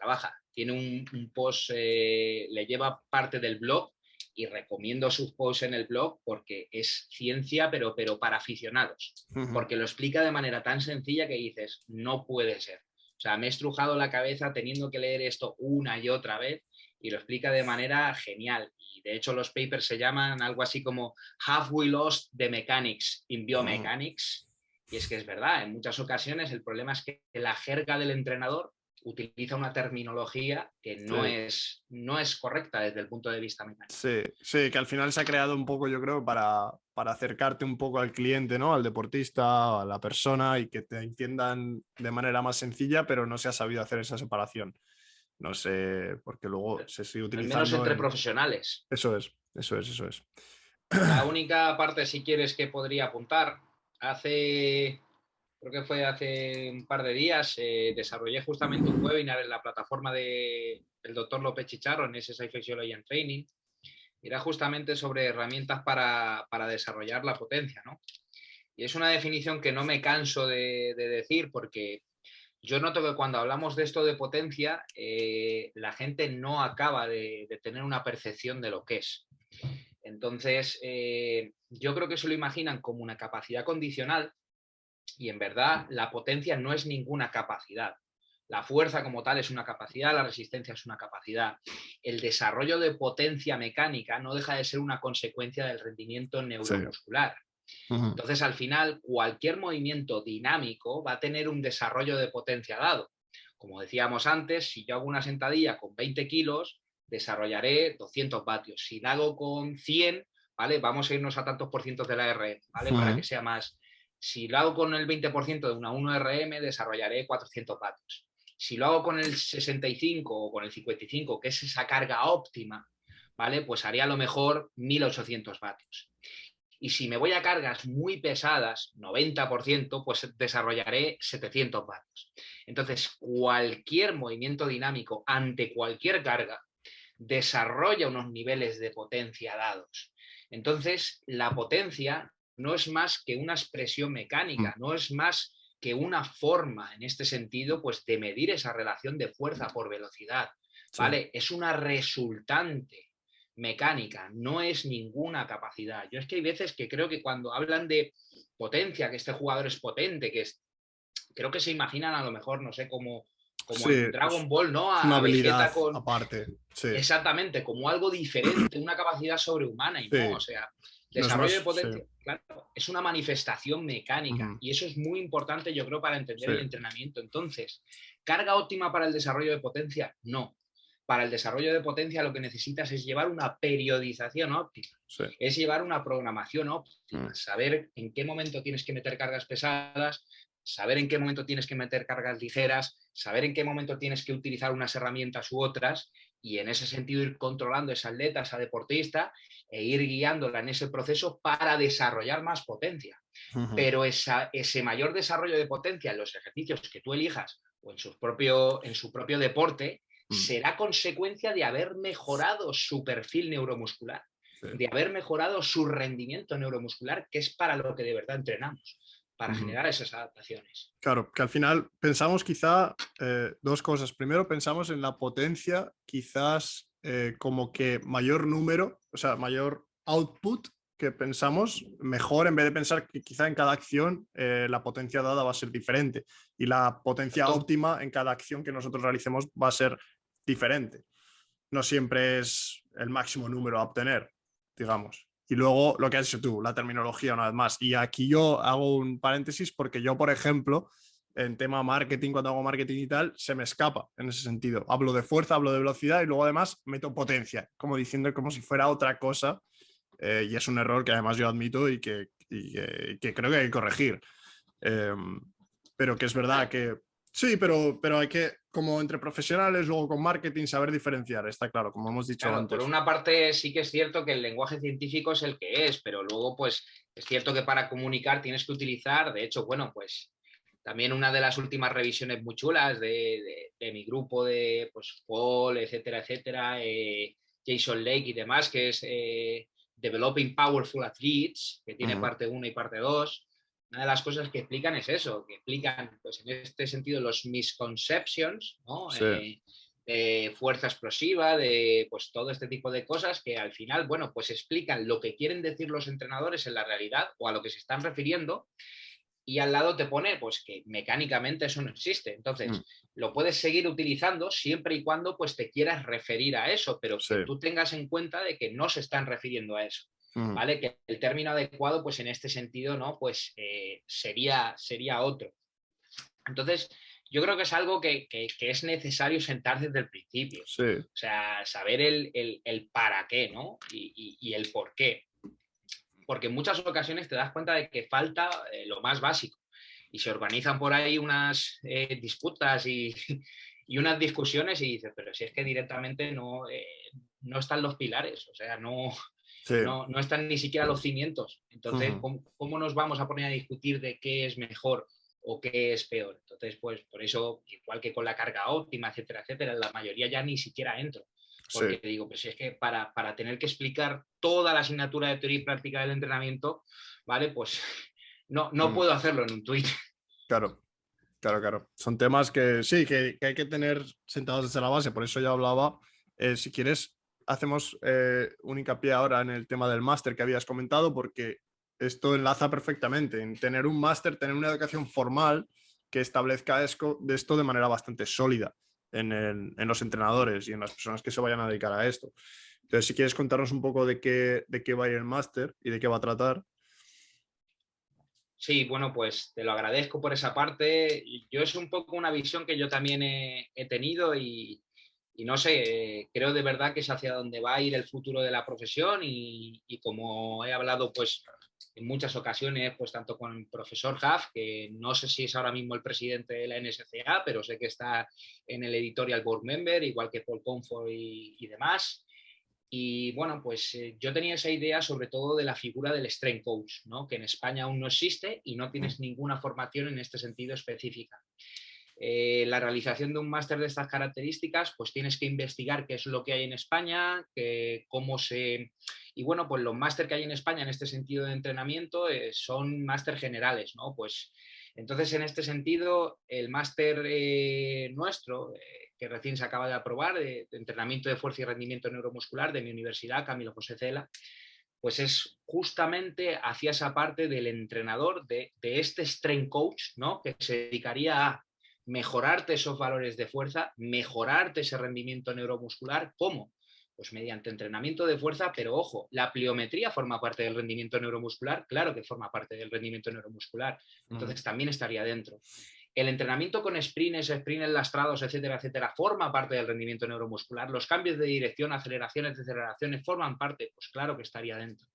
tiene un post, le lleva parte del blog y recomiendo sus posts en el blog porque es ciencia, pero para aficionados, porque lo explica de manera tan sencilla que dices, no puede ser. O sea, me he estrujado la cabeza teniendo que leer esto una y otra vez y lo explica de manera genial. Y de hecho los papers se llaman algo así como Have we lost the mechanics in biomechanics? Y es que es verdad, en muchas ocasiones el problema es que la jerga del entrenador utiliza una terminología que no es correcta desde el punto de vista mecánico. Sí, que al final se ha creado un poco, yo creo, para acercarte un poco al cliente, ¿no? Al deportista, a la persona y que te entiendan de manera más sencilla, pero no se ha sabido hacer esa separación. No sé, porque luego se sigue utilizando... Al menos entre profesionales. Eso es. La única parte, si quieres, que podría apuntar, creo que fue hace un par de días, desarrollé justamente un webinar en la plataforma del doctor López Chicharro en SSI Physiology and Training. Era justamente sobre herramientas para desarrollar la potencia, ¿no? Y es una definición que no me canso de decir porque yo noto que cuando hablamos de esto de potencia, la gente no acaba de tener una percepción de lo que es. Entonces, yo creo que se lo imaginan como una capacidad condicional y en verdad la potencia no es ninguna capacidad. La fuerza como tal es una capacidad, la resistencia es una capacidad. El desarrollo de potencia mecánica no deja de ser una consecuencia del rendimiento neuromuscular. Entonces, al final, cualquier movimiento dinámico va a tener un desarrollo de potencia dado. Como decíamos antes, si yo hago una sentadilla con 20 kilos, desarrollaré 200 vatios. Si la hago con 100, ¿vale? Vamos a irnos a tantos por cientos de la RM, ¿vale? Para que sea más... Si lo hago con el 20% de una 1RM, desarrollaré 400 vatios. Si lo hago con el 65 o con el 55, que es esa carga óptima, ¿vale? Pues haría a lo mejor 1800 vatios. Y si me voy a cargas muy pesadas, 90%, pues desarrollaré 700 vatios. Entonces, cualquier movimiento dinámico ante cualquier carga desarrolla unos niveles de potencia dados. Entonces, la potencia no es más que una expresión mecánica, no es más que una forma, en este sentido, pues de medir esa relación de fuerza por velocidad. Sí. ¿vale? Es una resultante mecánica, no es ninguna capacidad. Yo es que hay veces que creo que cuando hablan de potencia, que este jugador es potente, creo que se imaginan a lo mejor, no sé, como Sí, en Dragon Ball, ¿no? es una A habilidad Vegeta con... aparte. Sí, Exactamente, como algo diferente, una capacidad sobrehumana y no, sí. o sea, No es desarrollo de más. Sí. potencia, claro, es una manifestación mecánica Ujú, y eso es muy importante, yo creo, para entender sí, el entrenamiento. Entonces, ¿carga óptima para el desarrollo de potencia? No. Para el desarrollo de potencia lo que necesitas es llevar una periodización óptima, sí. es llevar una programación óptima, Mm, saber en qué momento tienes que meter cargas pesadas, saber en qué momento tienes que meter cargas ligeras, saber en qué momento tienes que utilizar unas herramientas u otras y en ese sentido ir controlando a esa atleta, a esa deportista e ir guiándola en ese proceso para desarrollar más potencia. ujú, Pero ese mayor desarrollo de potencia en los ejercicios que tú elijas o en su propio deporte mm, será consecuencia de haber mejorado su perfil neuromuscular, sí, de haber mejorado su rendimiento neuromuscular, que es para lo que de verdad entrenamos, para ujú. generar esas adaptaciones. Claro, que al final pensamos quizá dos cosas. Primero, pensamos en la potencia, quizás como que mayor número, o sea, mayor output que pensamos, mejor en vez de pensar que quizá en cada acción la potencia dada va a ser diferente y la potencia Exacto. óptima en cada acción que nosotros realicemos va a ser diferente. No siempre es el máximo número a obtener, digamos. Y luego lo que has dicho tú, la terminología una vez más. Y aquí yo hago un paréntesis porque yo, por ejemplo, en tema marketing, cuando hago marketing y tal, se me escapa en ese sentido. Hablo de fuerza, hablo de velocidad y luego además meto potencia, como diciendo como si fuera otra cosa. Y es un error que además yo admito y que creo que hay que corregir. Eh, pero que es verdad que sí, pero hay que, como entre profesionales, luego con marketing, saber diferenciar, está claro, como hemos dicho Claro, por antes. una parte sí que es cierto que el lenguaje científico es el que es, pero luego pues es cierto que para comunicar tienes que utilizar, de hecho, bueno, pues también una de las últimas revisiones muy chulas de mi grupo de pues Paul, etcétera, etcétera, Jason Lake y demás, que es Developing Powerful Athletes, que tiene Ujú, parte uno y parte 2. Una de las cosas que explican es eso, que explican pues en este sentido los misconceptions, ¿no? sí, Fuerza explosiva, de pues todo este tipo de cosas que al final, bueno, pues explican lo que quieren decir los entrenadores en la realidad o a lo que se están refiriendo y al lado te pone pues que mecánicamente eso no existe. mm, Entonces, lo puedes seguir utilizando siempre y cuando pues te quieras referir a eso, pero sí, que tú tengas en cuenta de que no se están refiriendo a eso. ujú, ¿Vale? Que el término adecuado, pues en este sentido, ¿no? Pues sería otro. Entonces, yo creo que es algo que es necesario sentar desde el principio. sí, O sea, saber el para qué, ¿no? Y el por qué. Porque en muchas ocasiones te das cuenta de que falta lo más básico. Y se organizan por ahí unas disputas y unas discusiones y dices, pero si es que directamente no están los pilares, o sea, sí, no están ni siquiera los cimientos. Entonces, ujú, ¿cómo nos vamos a poner a discutir de qué es mejor o qué es peor? Entonces, pues por eso, igual que con la carga óptima, etcétera, etcétera, la mayoría ya ni siquiera entro. sí, Porque digo, pues es que para tener que explicar toda la asignatura de teoría y práctica del entrenamiento, ¿vale? Pues no mm, puedo hacerlo en un tuit. claro, claro, claro. Son temas que sí, que hay que tener sentados desde la base, por eso ya hablaba. Si quieres, hacemos un hincapié ahora en el tema del máster que habías comentado, porque esto enlaza perfectamente en tener un máster, tener una educación formal que establezca de esto de manera bastante sólida en los entrenadores y en las personas que se vayan a dedicar a esto. Entonces, si quieres contarnos un poco de qué va a ir el máster y de qué va a tratar. Sí, bueno, pues te lo agradezco por esa parte. Yo es un poco una visión que yo también he tenido y no sé, creo de verdad que es hacia donde va a ir el futuro de la profesión y como he hablado pues en muchas ocasiones, pues tanto con el profesor Huff, que no sé si es ahora mismo el presidente de la NSCA, pero sé que está en el editorial board member, igual que Paul Comfort y demás. Y bueno, pues yo tenía esa idea sobre todo de la figura del strength coach, ¿no? Que en España aún no existe y no tienes ninguna formación en este sentido específica. La realización de un máster de estas características, pues tienes que investigar qué es lo que hay en España, cómo se... Y bueno, pues los máster que hay en España en este sentido de entrenamiento son máster generales, ¿no? Pues entonces en este sentido el máster nuestro que recién se acaba de aprobar, de entrenamiento de fuerza y rendimiento neuromuscular de mi universidad, Camilo José Cela, pues es justamente hacia esa parte del entrenador, de este strength coach, ¿no? Que se dedicaría a mejorarte esos valores de fuerza, mejorarte ese rendimiento neuromuscular. ¿Cómo? Pues mediante entrenamiento de fuerza, pero ojo, la pliometría forma parte del rendimiento neuromuscular, claro que forma parte del rendimiento neuromuscular, entonces también estaría dentro. El entrenamiento con sprints lastrados, etcétera, etcétera, forma parte del rendimiento neuromuscular. Los cambios de dirección, aceleraciones, deceleraciones, forman parte, pues claro que estaría dentro.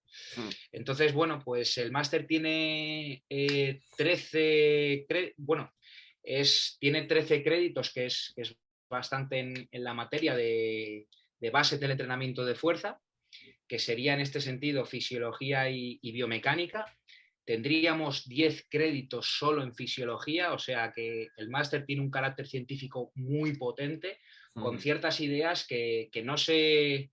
Entonces, bueno, pues el máster tiene 13 créditos, que es bastante en la materia de base del entrenamiento de fuerza, que sería en este sentido fisiología y biomecánica. Tendríamos 10 créditos solo en fisiología, o sea que el máster tiene un carácter científico muy potente, con ciertas ideas que no sé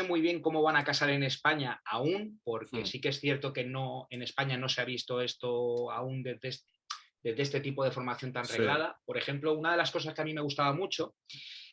muy bien cómo van a casar en España aún, porque sí que es cierto que en España no se ha visto esto aún desde este tipo de formación tan reglada. Por ejemplo, una de las cosas que a mí me gustaba mucho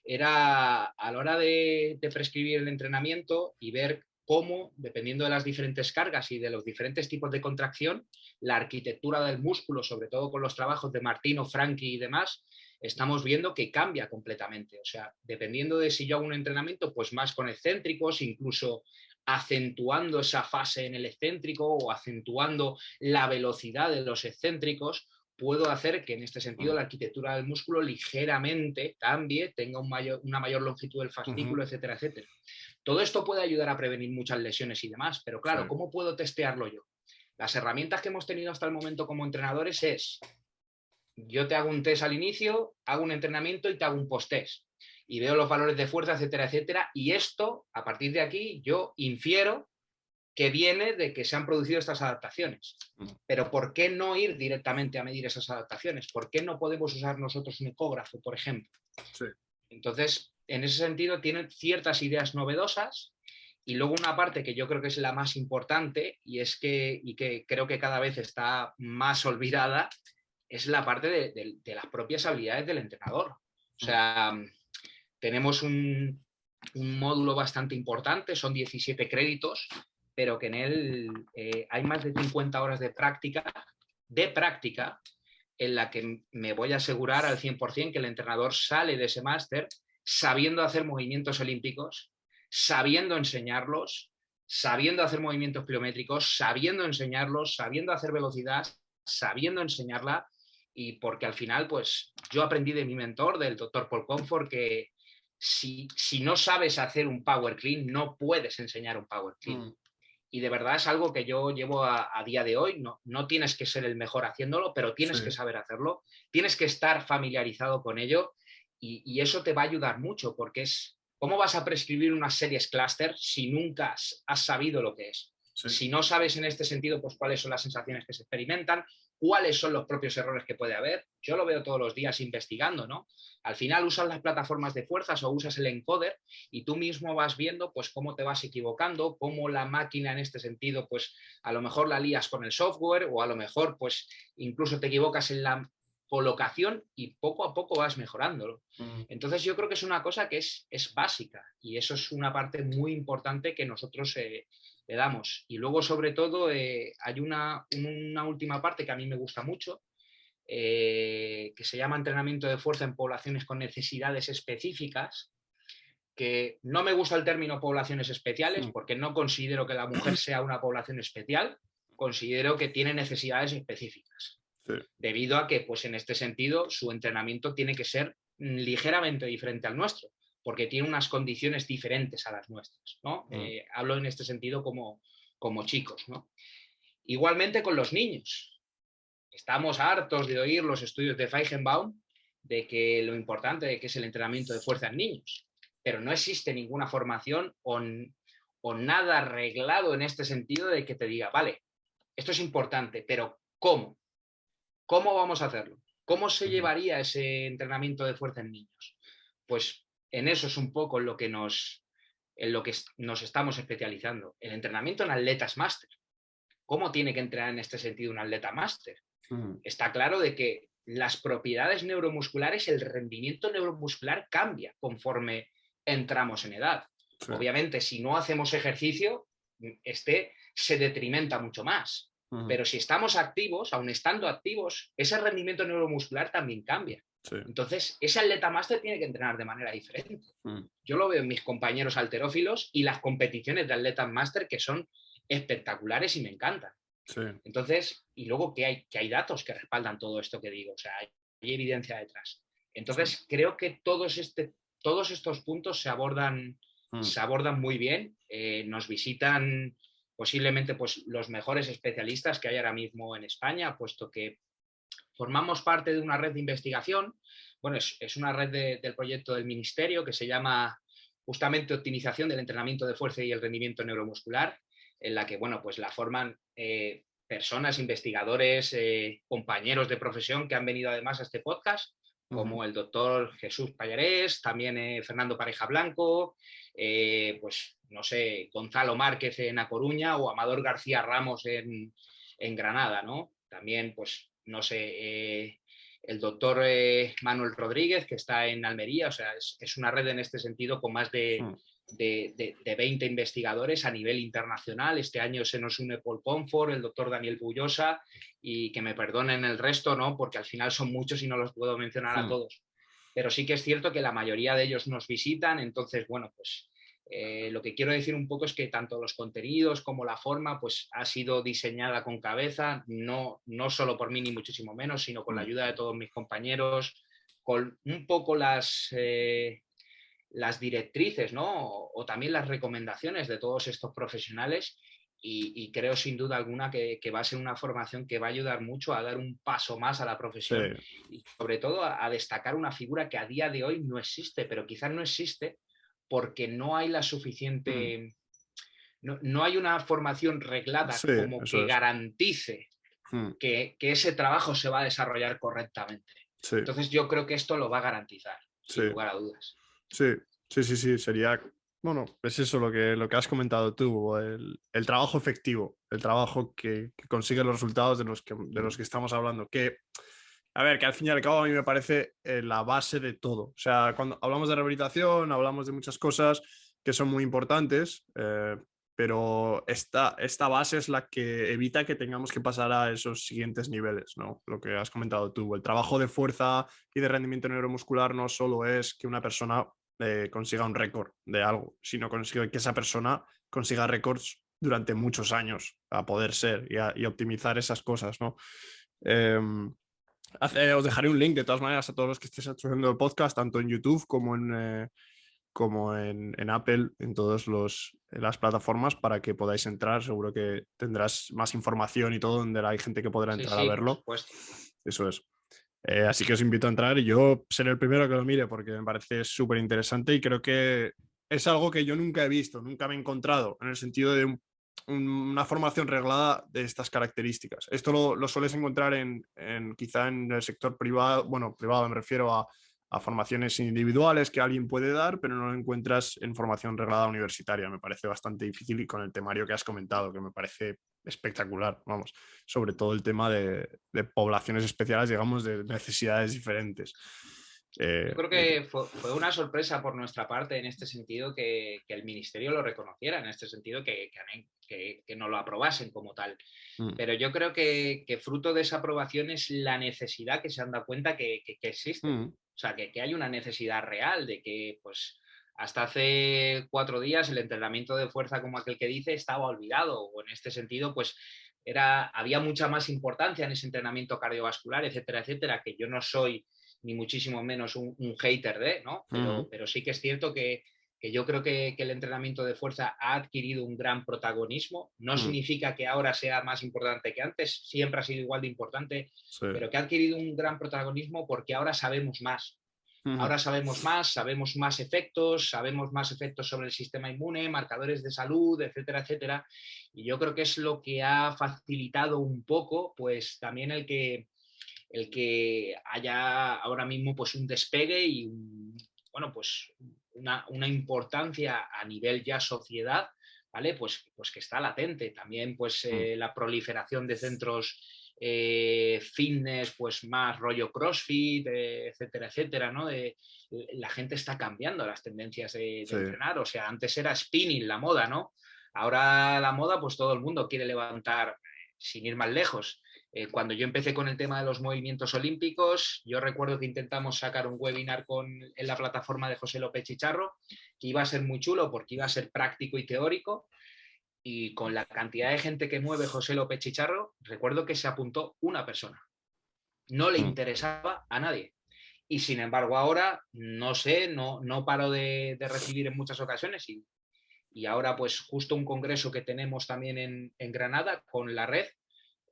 era a la hora de prescribir el entrenamiento y ver cómo, dependiendo de las diferentes cargas y de los diferentes tipos de contracción, la arquitectura del músculo, sobre todo con los trabajos de Martino, Franchi y demás, estamos viendo que cambia completamente. O sea, dependiendo de si yo hago un entrenamiento, pues más con excéntricos, incluso acentuando esa fase en el excéntrico o acentuando la velocidad de los excéntricos, puedo hacer que en este sentido la arquitectura del músculo ligeramente cambie, tenga una mayor longitud del fascículo, etcétera, etcétera. Todo esto puede ayudar a prevenir muchas lesiones y demás, pero claro, ¿cómo puedo testearlo yo? Las herramientas que hemos tenido hasta el momento como entrenadores es, yo te hago un test al inicio, hago un entrenamiento y te hago un post-test. Y veo los valores de fuerza, etcétera, etcétera. Y esto, a partir de aquí, yo infiero que viene de que se han producido estas adaptaciones. Pero ¿por qué no ir directamente a medir esas adaptaciones? ¿Por qué no podemos usar nosotros un ecógrafo, por ejemplo? Sí. Entonces, en ese sentido, tienen ciertas ideas novedosas y luego una parte que yo creo que es la más importante y que creo que cada vez está más olvidada, es la parte de las propias habilidades del entrenador. O sea, tenemos un módulo bastante importante, son 17 créditos, pero que en él hay más de 50 horas de práctica en la que me voy a asegurar al 100% que el entrenador sale de ese máster sabiendo hacer movimientos olímpicos, sabiendo enseñarlos, sabiendo hacer movimientos pliométricos, sabiendo enseñarlos, sabiendo hacer velocidad, sabiendo enseñarla, y porque al final, pues yo aprendí de mi mentor, del doctor Paul Comfort, que si no sabes hacer un power clean, no puedes enseñar un power clean. Y de verdad es algo que yo llevo a día de hoy. No tienes que ser el mejor haciéndolo, pero tienes que saber hacerlo, tienes que estar familiarizado con ello y eso te va a ayudar mucho, porque es, ¿cómo vas a prescribir unas series cluster si nunca has sabido lo que es? Si no sabes en este sentido, pues cuáles son las sensaciones que se experimentan, cuáles son los propios errores que puede haber. Yo lo veo todos los días investigando, ¿no? Al final usas las plataformas de fuerzas o usas el encoder y tú mismo vas viendo pues cómo te vas equivocando, cómo la máquina en este sentido pues a lo mejor la lías con el software o a lo mejor pues incluso te equivocas en la colocación y poco a poco vas mejorándolo. Entonces yo creo que es una cosa que es básica y eso es una parte muy importante que nosotros le damos. Y luego sobre todo hay una última parte que a mí me gusta mucho, que se llama entrenamiento de fuerza en poblaciones con necesidades específicas, que no me gusta el término poblaciones especiales porque no considero que la mujer sea una población especial, considero que tiene necesidades específicas. Debido a que, pues en este sentido, su entrenamiento tiene que ser ligeramente diferente al nuestro, porque tiene unas condiciones diferentes a las nuestras, ¿no? Hablo en este sentido como chicos, ¿no? Igualmente con los niños. Estamos hartos de oír los estudios de Feigenbaum de que lo importante de que es el entrenamiento de fuerza en niños, pero no existe ninguna formación o nada arreglado en este sentido de que te diga, vale, esto es importante, pero ¿cómo? ¿Cómo vamos a hacerlo? ¿Cómo se llevaría ese entrenamiento de fuerza en niños? Pues en eso es un poco en lo que nos estamos especializando. El entrenamiento en atletas máster. ¿Cómo tiene que entrenar en este sentido un atleta máster? Está claro de que las propiedades neuromusculares, el rendimiento neuromuscular cambia conforme entramos en edad. Sí. Obviamente, si no hacemos ejercicio, se detrimenta mucho más. Pero si estamos activos, aun estando activos, ese rendimiento neuromuscular también cambia. Sí. Entonces, ese atleta máster tiene que entrenar de manera diferente. Yo lo veo en mis compañeros halterófilos y las competiciones de atletas máster que son espectaculares y me encantan. Sí. Entonces, y luego que hay datos que respaldan todo esto que digo, o sea, hay evidencia detrás. Entonces, creo que todos estos puntos se abordan muy bien. Nos visitan posiblemente pues, los mejores especialistas que hay ahora mismo en España, puesto que formamos parte de una red de investigación. Bueno, es una red del proyecto del Ministerio que se llama justamente Optimización del Entrenamiento de Fuerza y el Rendimiento Neuromuscular, en la que, bueno, pues la forman personas, investigadores, compañeros de profesión que han venido además a este podcast, como el doctor Jesús Pallarés, también Fernando Pareja Blanco, pues no sé, Gonzalo Márquez en A Coruña o Amador García Ramos en Granada, ¿no? También, pues, no sé, el doctor Manuel Rodríguez, que está en Almería, o sea, es una red en este sentido con más de 20 investigadores a nivel internacional. Este año se nos une Paul Pomfort, el doctor Daniel Bullosa, y que me perdonen el resto, ¿no? Porque al final son muchos y no los puedo mencionar a todos. Pero sí que es cierto que la mayoría de ellos nos visitan, entonces, bueno, pues lo que quiero decir un poco es que tanto los contenidos como la forma pues ha sido diseñada con cabeza, no solo por mí ni muchísimo menos, sino con la ayuda de todos mis compañeros, con un poco las directrices, ¿no? O también las recomendaciones de todos estos profesionales y creo sin duda alguna que va a ser una formación que va a ayudar mucho a dar un paso más a la profesión y sobre todo a destacar una figura que a día de hoy no existe, pero quizás no existe porque no hay la suficiente... No hay una formación reglada como que garantice que ese trabajo se va a desarrollar correctamente. Entonces yo creo que esto lo va a garantizar, sin lugar a dudas. Sí, sería, bueno, es eso lo que has comentado tú, el trabajo efectivo, el trabajo que consigue los resultados de los que estamos hablando, que, a ver, que al fin y al cabo a mí me parece la base de todo. O sea, cuando hablamos de rehabilitación, hablamos de muchas cosas que son muy importantes, pero esta base es la que evita que tengamos que pasar a esos siguientes niveles, ¿no? Lo que has comentado tú, el trabajo de fuerza y de rendimiento neuromuscular no solo es que una persona consiga un récord de algo, sino consigue que esa persona consiga récords durante muchos años a poder ser y optimizar esas cosas, ¿no? Os dejaré un link de todas maneras a todos los que estéis escuchando el podcast, tanto en YouTube como en Apple, en todas las plataformas, para que podáis entrar. Seguro que tendrás más información y todo, donde hay gente que podrá entrar a verlo. Por supuesto. Eso es. Así que os invito a entrar y yo seré el primero que lo mire porque me parece súper interesante y creo que es algo que yo nunca he visto, nunca me he encontrado en el sentido de una formación reglada de estas características. Esto lo sueles encontrar quizá en el sector privado, bueno, privado me refiero a formaciones individuales que alguien puede dar, pero no lo encuentras en formación reglada universitaria. Me parece bastante difícil y con el temario que has comentado, que me parece espectacular, vamos, sobre todo el tema de poblaciones especiales, digamos, de necesidades diferentes. Yo creo que fue una sorpresa por nuestra parte en este sentido que el Ministerio lo reconociera, en este sentido que no lo aprobasen como tal. Pero yo creo que fruto de esa aprobación es la necesidad que se han dado cuenta que existe. O sea, que hay una necesidad real de que, pues, hasta hace 4 días el entrenamiento de fuerza, como aquel que dice, estaba olvidado. O en este sentido, pues, había mucha más importancia en ese entrenamiento cardiovascular, etcétera, etcétera, que yo no soy ni muchísimo menos un hater de, ¿no? Pero sí que es cierto que yo creo que el entrenamiento de fuerza ha adquirido un gran protagonismo. No significa que ahora sea más importante que antes, siempre ha sido igual de importante, pero que ha adquirido un gran protagonismo porque ahora sabemos más. Ahora sabemos más efectos, sabemos más efectos sobre el sistema inmune, marcadores de salud, etcétera, etcétera. Y yo creo que es lo que ha facilitado un poco, pues también el que haya ahora mismo pues un despegue y pues una importancia a nivel ya sociedad, ¿vale? Pues que está latente. También pues la proliferación de centros fitness, pues más rollo CrossFit, etcétera, etcétera, ¿no? La gente está cambiando las tendencias de entrenar, o sea, antes era spinning la moda, ¿no? Ahora la moda, pues todo el mundo quiere levantar, sin ir más lejos. Cuando yo empecé con el tema de los movimientos olímpicos, yo recuerdo que intentamos sacar un webinar en la plataforma de José López Chicharro, que iba a ser muy chulo porque iba a ser práctico y teórico, y con la cantidad de gente que mueve José López Chicharro, recuerdo que se apuntó una persona. No le interesaba a nadie. Y sin embargo ahora, no sé, no paro de recibir en muchas ocasiones y ahora pues justo un congreso que tenemos también en Granada con la red,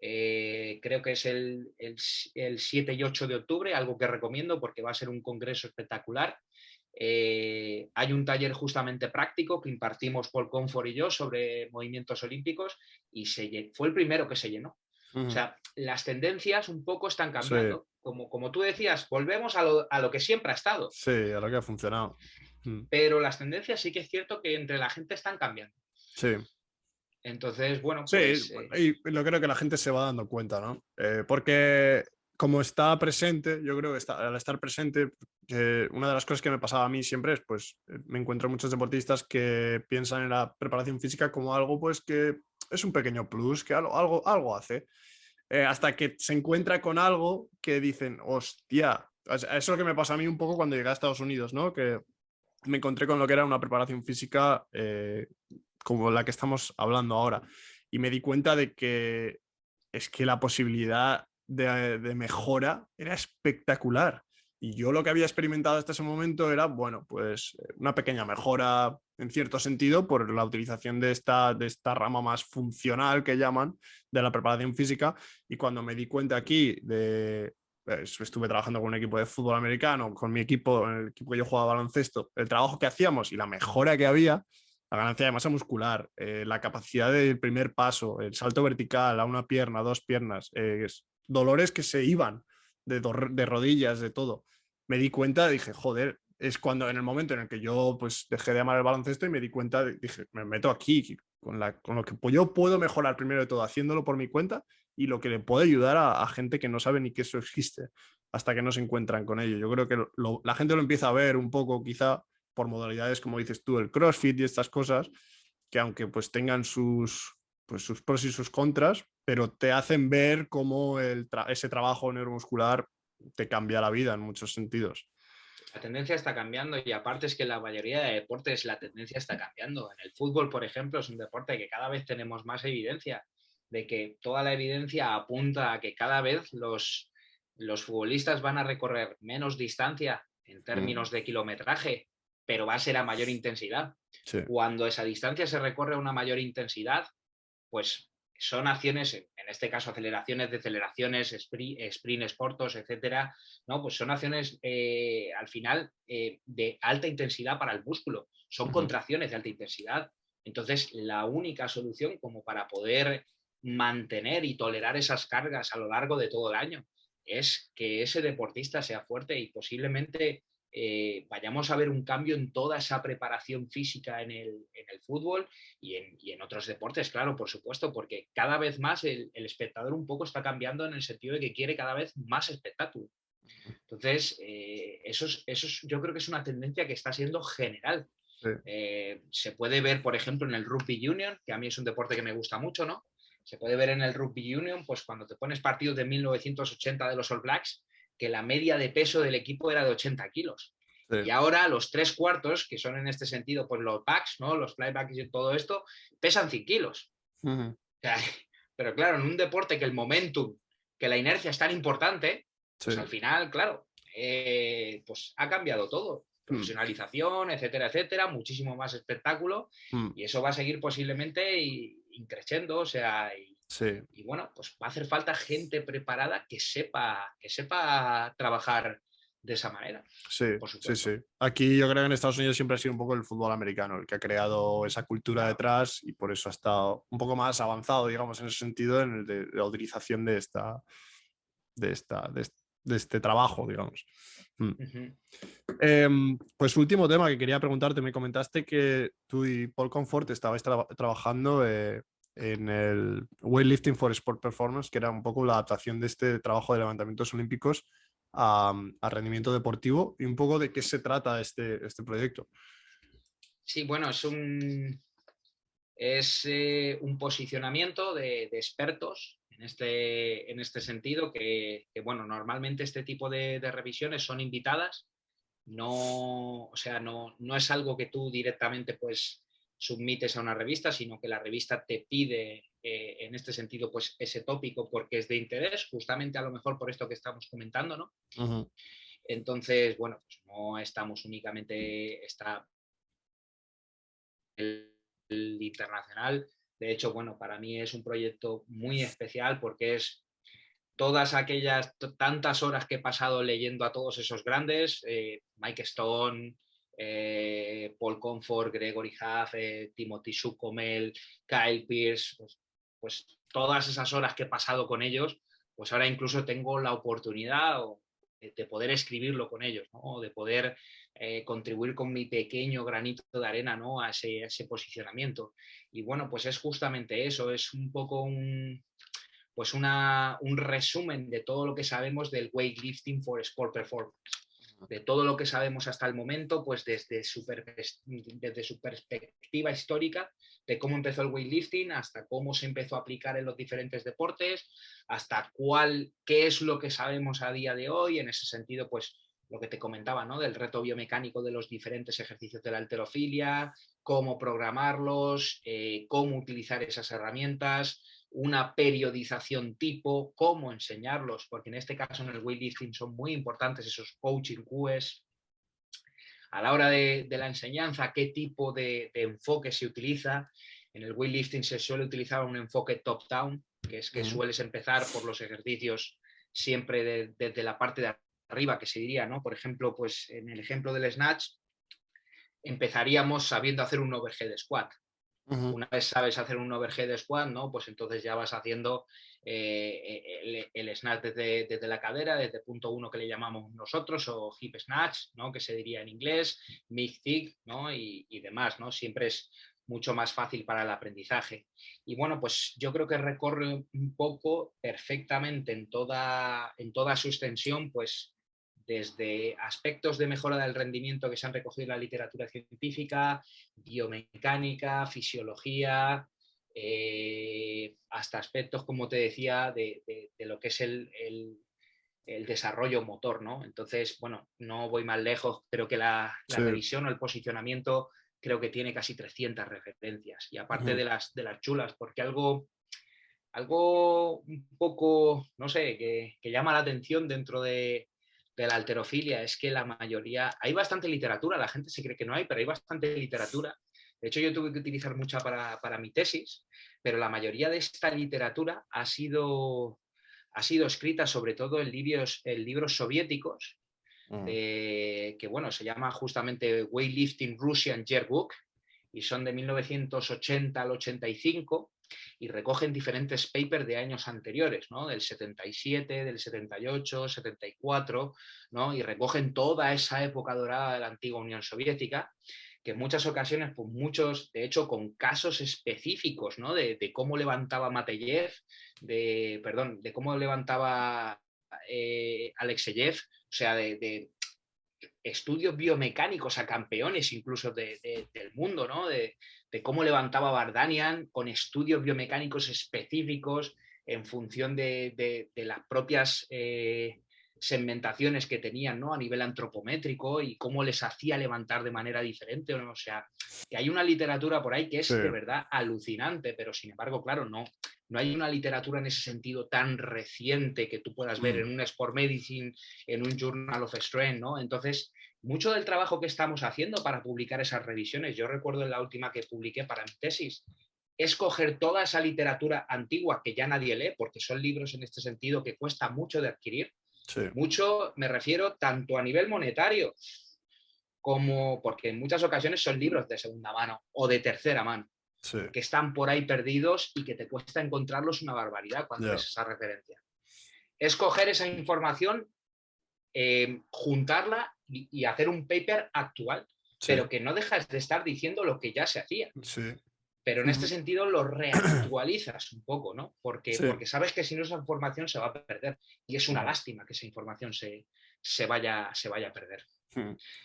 creo que es el 7 y 8 de octubre, algo que recomiendo porque va a ser un congreso espectacular. Hay un taller justamente práctico que impartimos Paul Comfort y yo sobre movimientos olímpicos y fue el primero que se llenó. O sea, las tendencias un poco están cambiando. Como tú decías, volvemos a lo que siempre ha estado. Sí, a lo que ha funcionado. Pero las tendencias sí que es cierto que entre la gente están cambiando. Sí. Entonces, bueno, pues... Sí, y yo creo que la gente se va dando cuenta, ¿no? Porque como está presente, yo creo que al estar presente, una de las cosas que me pasaba a mí siempre es, pues, me encuentro muchos deportistas que piensan en la preparación física como algo, pues, que es un pequeño plus, que algo hace. Hasta que se encuentra con algo que dicen, hostia, eso es lo que me pasó a mí un poco cuando llegué a Estados Unidos, ¿no? Que me encontré con lo que era una preparación física como la que estamos hablando ahora. Y me di cuenta de que es que la posibilidad de mejora era espectacular. Y yo lo que había experimentado hasta ese momento era, bueno, pues una pequeña mejora en cierto sentido por la utilización de esta rama más funcional que llaman de la preparación física. Y cuando me di cuenta aquí estuve trabajando con un equipo de fútbol americano, con mi equipo, en el equipo que yo jugaba baloncesto, el trabajo que hacíamos y la mejora que había, la ganancia de masa muscular, la capacidad del primer paso, el salto vertical a una pierna, dos piernas, dolores que se iban de rodillas, de todo. Me di cuenta, dije, joder, es cuando en el momento en el que yo pues dejé de amar el baloncesto y me di cuenta, dije, me meto aquí, con lo que yo puedo mejorar primero de todo, haciéndolo por mi cuenta y lo que le puede ayudar a gente que no sabe ni que eso existe hasta que no se encuentran con ello. Yo creo que la gente lo empieza a ver un poco quizá por modalidades, como dices tú, el CrossFit y estas cosas, que aunque pues tengan sus pros y sus contras, pero te hacen ver cómo ese trabajo neuromuscular te cambia la vida en muchos sentidos. La tendencia está cambiando y aparte es que en la mayoría de deportes la tendencia está cambiando. En el fútbol, por ejemplo, es un deporte que cada vez tenemos más evidencia de que toda la evidencia apunta a que cada vez los futbolistas van a recorrer menos distancia en términos de kilometraje, pero va a ser a mayor intensidad. Sí. Cuando esa distancia se recorre a una mayor intensidad, pues son acciones, en este caso aceleraciones, deceleraciones, sprints cortos, etcétera, ¿no? Pues son acciones al final de alta intensidad para el músculo, son contracciones de alta intensidad. Entonces, la única solución como para poder mantener y tolerar esas cargas a lo largo de todo el año es que ese deportista sea fuerte y posiblemente vayamos a ver un cambio en toda esa preparación física en el fútbol y en otros deportes, claro, por supuesto, porque cada vez más el espectador un poco está cambiando en el sentido de que quiere cada vez más espectáculo. Entonces, yo creo que es una tendencia que está siendo general. Sí. Se puede ver, por ejemplo, en el rugby union, que a mí es un deporte que me gusta mucho, ¿no? Se puede ver en el rugby union, pues cuando te pones partidos de 1980 de los All Blacks, que la media de peso del equipo era de 80 kilos. Sí. Y ahora los 3/4, que son en este sentido pues los backs, ¿no? Los flybacks y todo esto, pesan 100 kilos. O sea, pero claro, en un deporte que el momentum, que la inercia es tan importante, pues al final, claro, pues ha cambiado todo. Profesionalización, etcétera, etcétera, muchísimo más espectáculo y eso va a seguir posiblemente increciendo, o sea, y bueno, pues va a hacer falta gente preparada que sepa trabajar de esa manera. Sí, sí. Aquí yo creo que en Estados Unidos siempre ha sido un poco el fútbol americano el que ha creado esa cultura detrás y por eso ha estado un poco más avanzado, digamos, en ese sentido, en el de la utilización de este trabajo, digamos. Pues último tema que quería preguntarte, me comentaste que tú y Paul Comfort estabais trabajando en el Weightlifting for Sport Performance, que era un poco la adaptación de este trabajo de levantamientos olímpicos a rendimiento deportivo, y un poco de qué se trata este proyecto. Sí, bueno, es un posicionamiento de expertos en este sentido, bueno, normalmente este tipo de revisiones son invitadas, no, o sea, no es algo que tú directamente pues submites a una revista, sino que la revista te pide en este sentido pues ese tópico porque es de interés, justamente a lo mejor por esto que estamos comentando, ¿no? Uh-huh. Entonces, bueno, pues no estamos únicamente, está el internacional. De hecho, bueno, para mí es un proyecto muy especial porque es todas aquellas tantas horas que he pasado leyendo a todos esos grandes, Mike Stone, Paul Comfort, Gregory Huff, Timothy Sukomel, Kyle Pearce, pues todas esas horas que he pasado con ellos, pues ahora incluso tengo la oportunidad de poder escribirlo con ellos, ¿no? De poder contribuir con mi pequeño granito de arena, ¿no? a ese posicionamiento. Y bueno, pues es justamente eso, es un poco pues un resumen de todo lo que sabemos del weightlifting for sport performance, de todo lo que sabemos hasta el momento, pues desde su perspectiva histórica, de cómo empezó el weightlifting, hasta cómo se empezó a aplicar en los diferentes deportes, hasta qué es lo que sabemos a día de hoy, en ese sentido, pues lo que te comentaba, ¿no? Del reto biomecánico de los diferentes ejercicios de la halterofilia, cómo programarlos, cómo utilizar esas herramientas, una periodización tipo, cómo enseñarlos, porque en este caso en el weightlifting son muy importantes esos coaching cues. A la hora de la enseñanza, qué tipo de enfoque se utiliza. En el weightlifting se suele utilizar un enfoque top-down, que es que sueles empezar por los ejercicios siempre desde la parte de arriba, que se diría, ¿no? Por ejemplo, pues en el ejemplo del snatch, empezaríamos sabiendo hacer un overhead squat. Uh-huh. Una vez sabes hacer un overhead squat, ¿no? Pues entonces ya vas haciendo el snatch desde la cadera, desde punto 1 que le llamamos nosotros, o hip snatch, ¿no? Que se diría en inglés, mid thigh, ¿no? Y demás, ¿no? Siempre es mucho más fácil para el aprendizaje. Y bueno, pues yo creo que recorre un poco perfectamente en toda su extensión, pues desde aspectos de mejora del rendimiento que se han recogido en la literatura científica, biomecánica, fisiología, hasta aspectos, como te decía, de lo que es el desarrollo motor, ¿no? Entonces, bueno, no voy más lejos, creo que la revisión o el posicionamiento creo que tiene casi 300 referencias. Y aparte de las chulas, porque algo un poco, no sé, que llama la atención dentro de la halterofilia es que la mayoría, hay bastante literatura, la gente se cree que no hay, pero hay bastante literatura. De hecho, yo tuve que utilizar mucha para mi tesis, pero la mayoría de esta literatura ha sido escrita sobre todo en libros soviéticos, que bueno, se llama justamente Weightlifting Russian Yearbook, y son de 1980 al 85 y recogen diferentes papers de años anteriores, ¿no? Del 77, del 78, 74, ¿no? Y recogen toda esa época dorada de la antigua Unión Soviética, que en muchas ocasiones, pues muchos, de hecho, con casos específicos, ¿no? De cómo levantaba Mateyev, de cómo levantaba Alexeyev, o sea, de estudios biomecánicos a campeones incluso del mundo, ¿no? De cómo levantaba Bardanian con estudios biomecánicos específicos en función de las propias segmentaciones que tenían, ¿no? A nivel antropométrico y cómo les hacía levantar de manera diferente, ¿no? O sea, que hay una literatura por ahí que es de verdad alucinante, pero sin embargo, claro, no hay una literatura en ese sentido tan reciente que tú puedas ver en un Sport Medicine, en un Journal of Strength, ¿no? Entonces, mucho del trabajo que estamos haciendo para publicar esas revisiones, yo recuerdo en la última que publiqué para mi tesis, es coger toda esa literatura antigua que ya nadie lee, porque son libros en este sentido que cuesta mucho de adquirir. Sí. Mucho, me refiero tanto a nivel monetario como porque en muchas ocasiones son libros de segunda mano o de tercera mano. Sí. Que están por ahí perdidos y que te cuesta encontrarlos una barbaridad cuando ves esa referencia. Es coger esa información, juntarla y hacer un paper actual, pero que no dejas de estar diciendo lo que ya se hacía. Sí. pero en este sentido lo reactualizas un poco, ¿no? Porque sabes que si no esa información se va a perder y es una lástima que esa información se vaya a perder.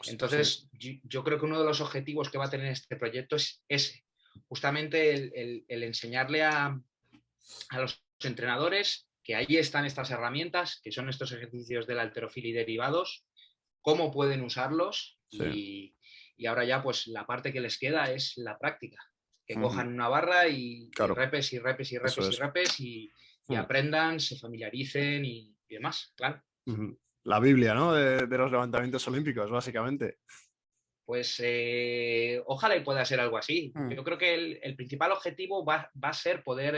Entonces, yo creo que uno de los objetivos que va a tener este proyecto es ese, justamente el enseñarle a los entrenadores que ahí están estas herramientas, que son estos ejercicios de la halterofilia y derivados, cómo pueden usarlos y ahora ya pues la parte que les queda es la práctica. Que cojan una barra y repes y repes y repes y repes y aprendan, se familiaricen y demás, claro. La Biblia, ¿no? De los levantamientos olímpicos, básicamente. Pues ojalá y pueda ser algo así. Yo creo que el principal objetivo va a ser poder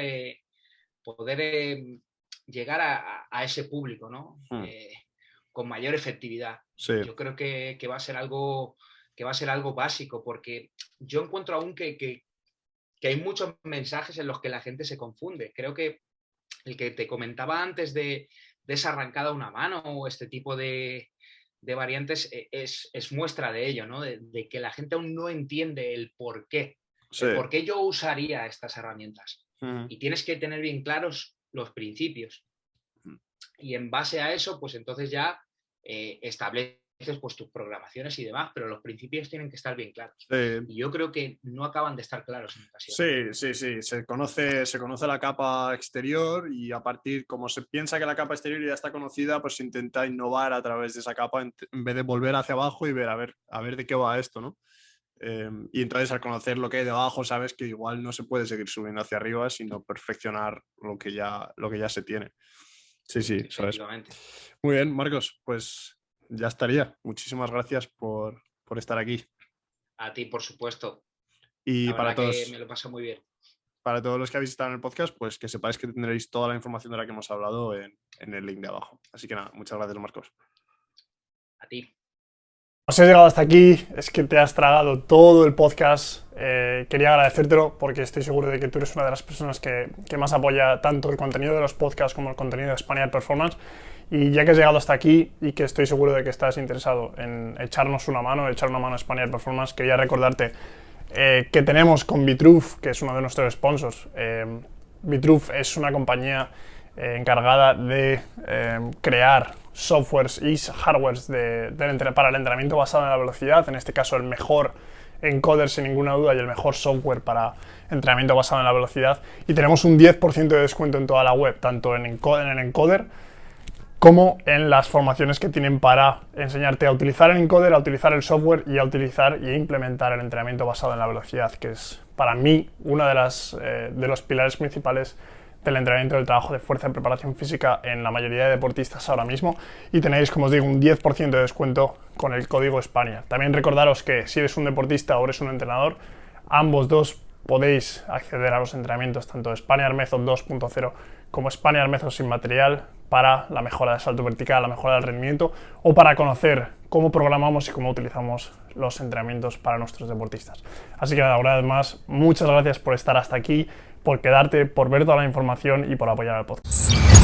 llegar a ese público, ¿no? Con mayor efectividad. Yo creo que va a ser algo básico, porque yo encuentro aún que hay muchos mensajes en los que la gente se confunde. Creo que el que te comentaba antes de esa arrancada a una mano o este tipo de variantes es muestra de ello, ¿no? De que la gente aún no entiende el por qué. El por qué yo usaría estas herramientas. Y tienes que tener bien claros los principios. Y en base a eso, pues entonces ya estableces pues tus programaciones y demás, pero los principios tienen que estar bien claros. Y yo creo que no acaban de estar claros en ocasiones. Sí. Se conoce la capa exterior y a partir, como se piensa que la capa exterior ya está conocida, pues se intenta innovar a través de esa capa en vez de volver hacia abajo y ver a ver de qué va esto, ¿no? Y entonces al conocer lo que hay debajo sabes que igual no se puede seguir subiendo hacia arriba, sino perfeccionar lo que ya se tiene. Sí, ¿sabes? Muy bien, Marcos, pues ya estaría. Muchísimas gracias por estar aquí. A ti, por supuesto. Y para todos, que me lo paso muy bien. Para todos los que habéis estado en el podcast, pues que sepáis que tendréis toda la información de la que hemos hablado en el link de abajo. Así que nada, muchas gracias, Marcos. A ti. Si has llegado hasta aquí, es que te has tragado todo el podcast. Quería agradecértelo porque estoy seguro de que tú eres una de las personas que más apoya tanto el contenido de los podcasts como el contenido de Spaniard Performance. Y ya que has llegado hasta aquí y que estoy seguro de que estás interesado en echarnos una mano, echar una mano a Spaniard Performance, quería recordarte que tenemos con Vitruve, que es uno de nuestros sponsors. Vitruve es una compañía encargada de crear softwares y hardwares para el entrenamiento basado en la velocidad, en este caso el mejor encoder sin ninguna duda y el mejor software para entrenamiento basado en la velocidad, y tenemos un 10% de descuento en toda la web, tanto en el encoder como en las formaciones que tienen para enseñarte a utilizar el encoder, a utilizar el software y a utilizar y implementar el entrenamiento basado en la velocidad, que es para mí uno de los pilares principales del entrenamiento del trabajo de fuerza y preparación física en la mayoría de deportistas ahora mismo, y tenéis, como os digo, un 10% de descuento con el código Spaniard. También recordaros que si eres un deportista o eres un entrenador, ambos dos podéis acceder a los entrenamientos tanto de Spaniard Method 2.0 como Spaniard Method sin material para la mejora del salto vertical, la mejora del rendimiento o para conocer cómo programamos y cómo utilizamos los entrenamientos para nuestros deportistas. Así que nada, una vez más, muchas gracias por estar hasta aquí, por quedarte, por ver toda la información y por apoyar al podcast.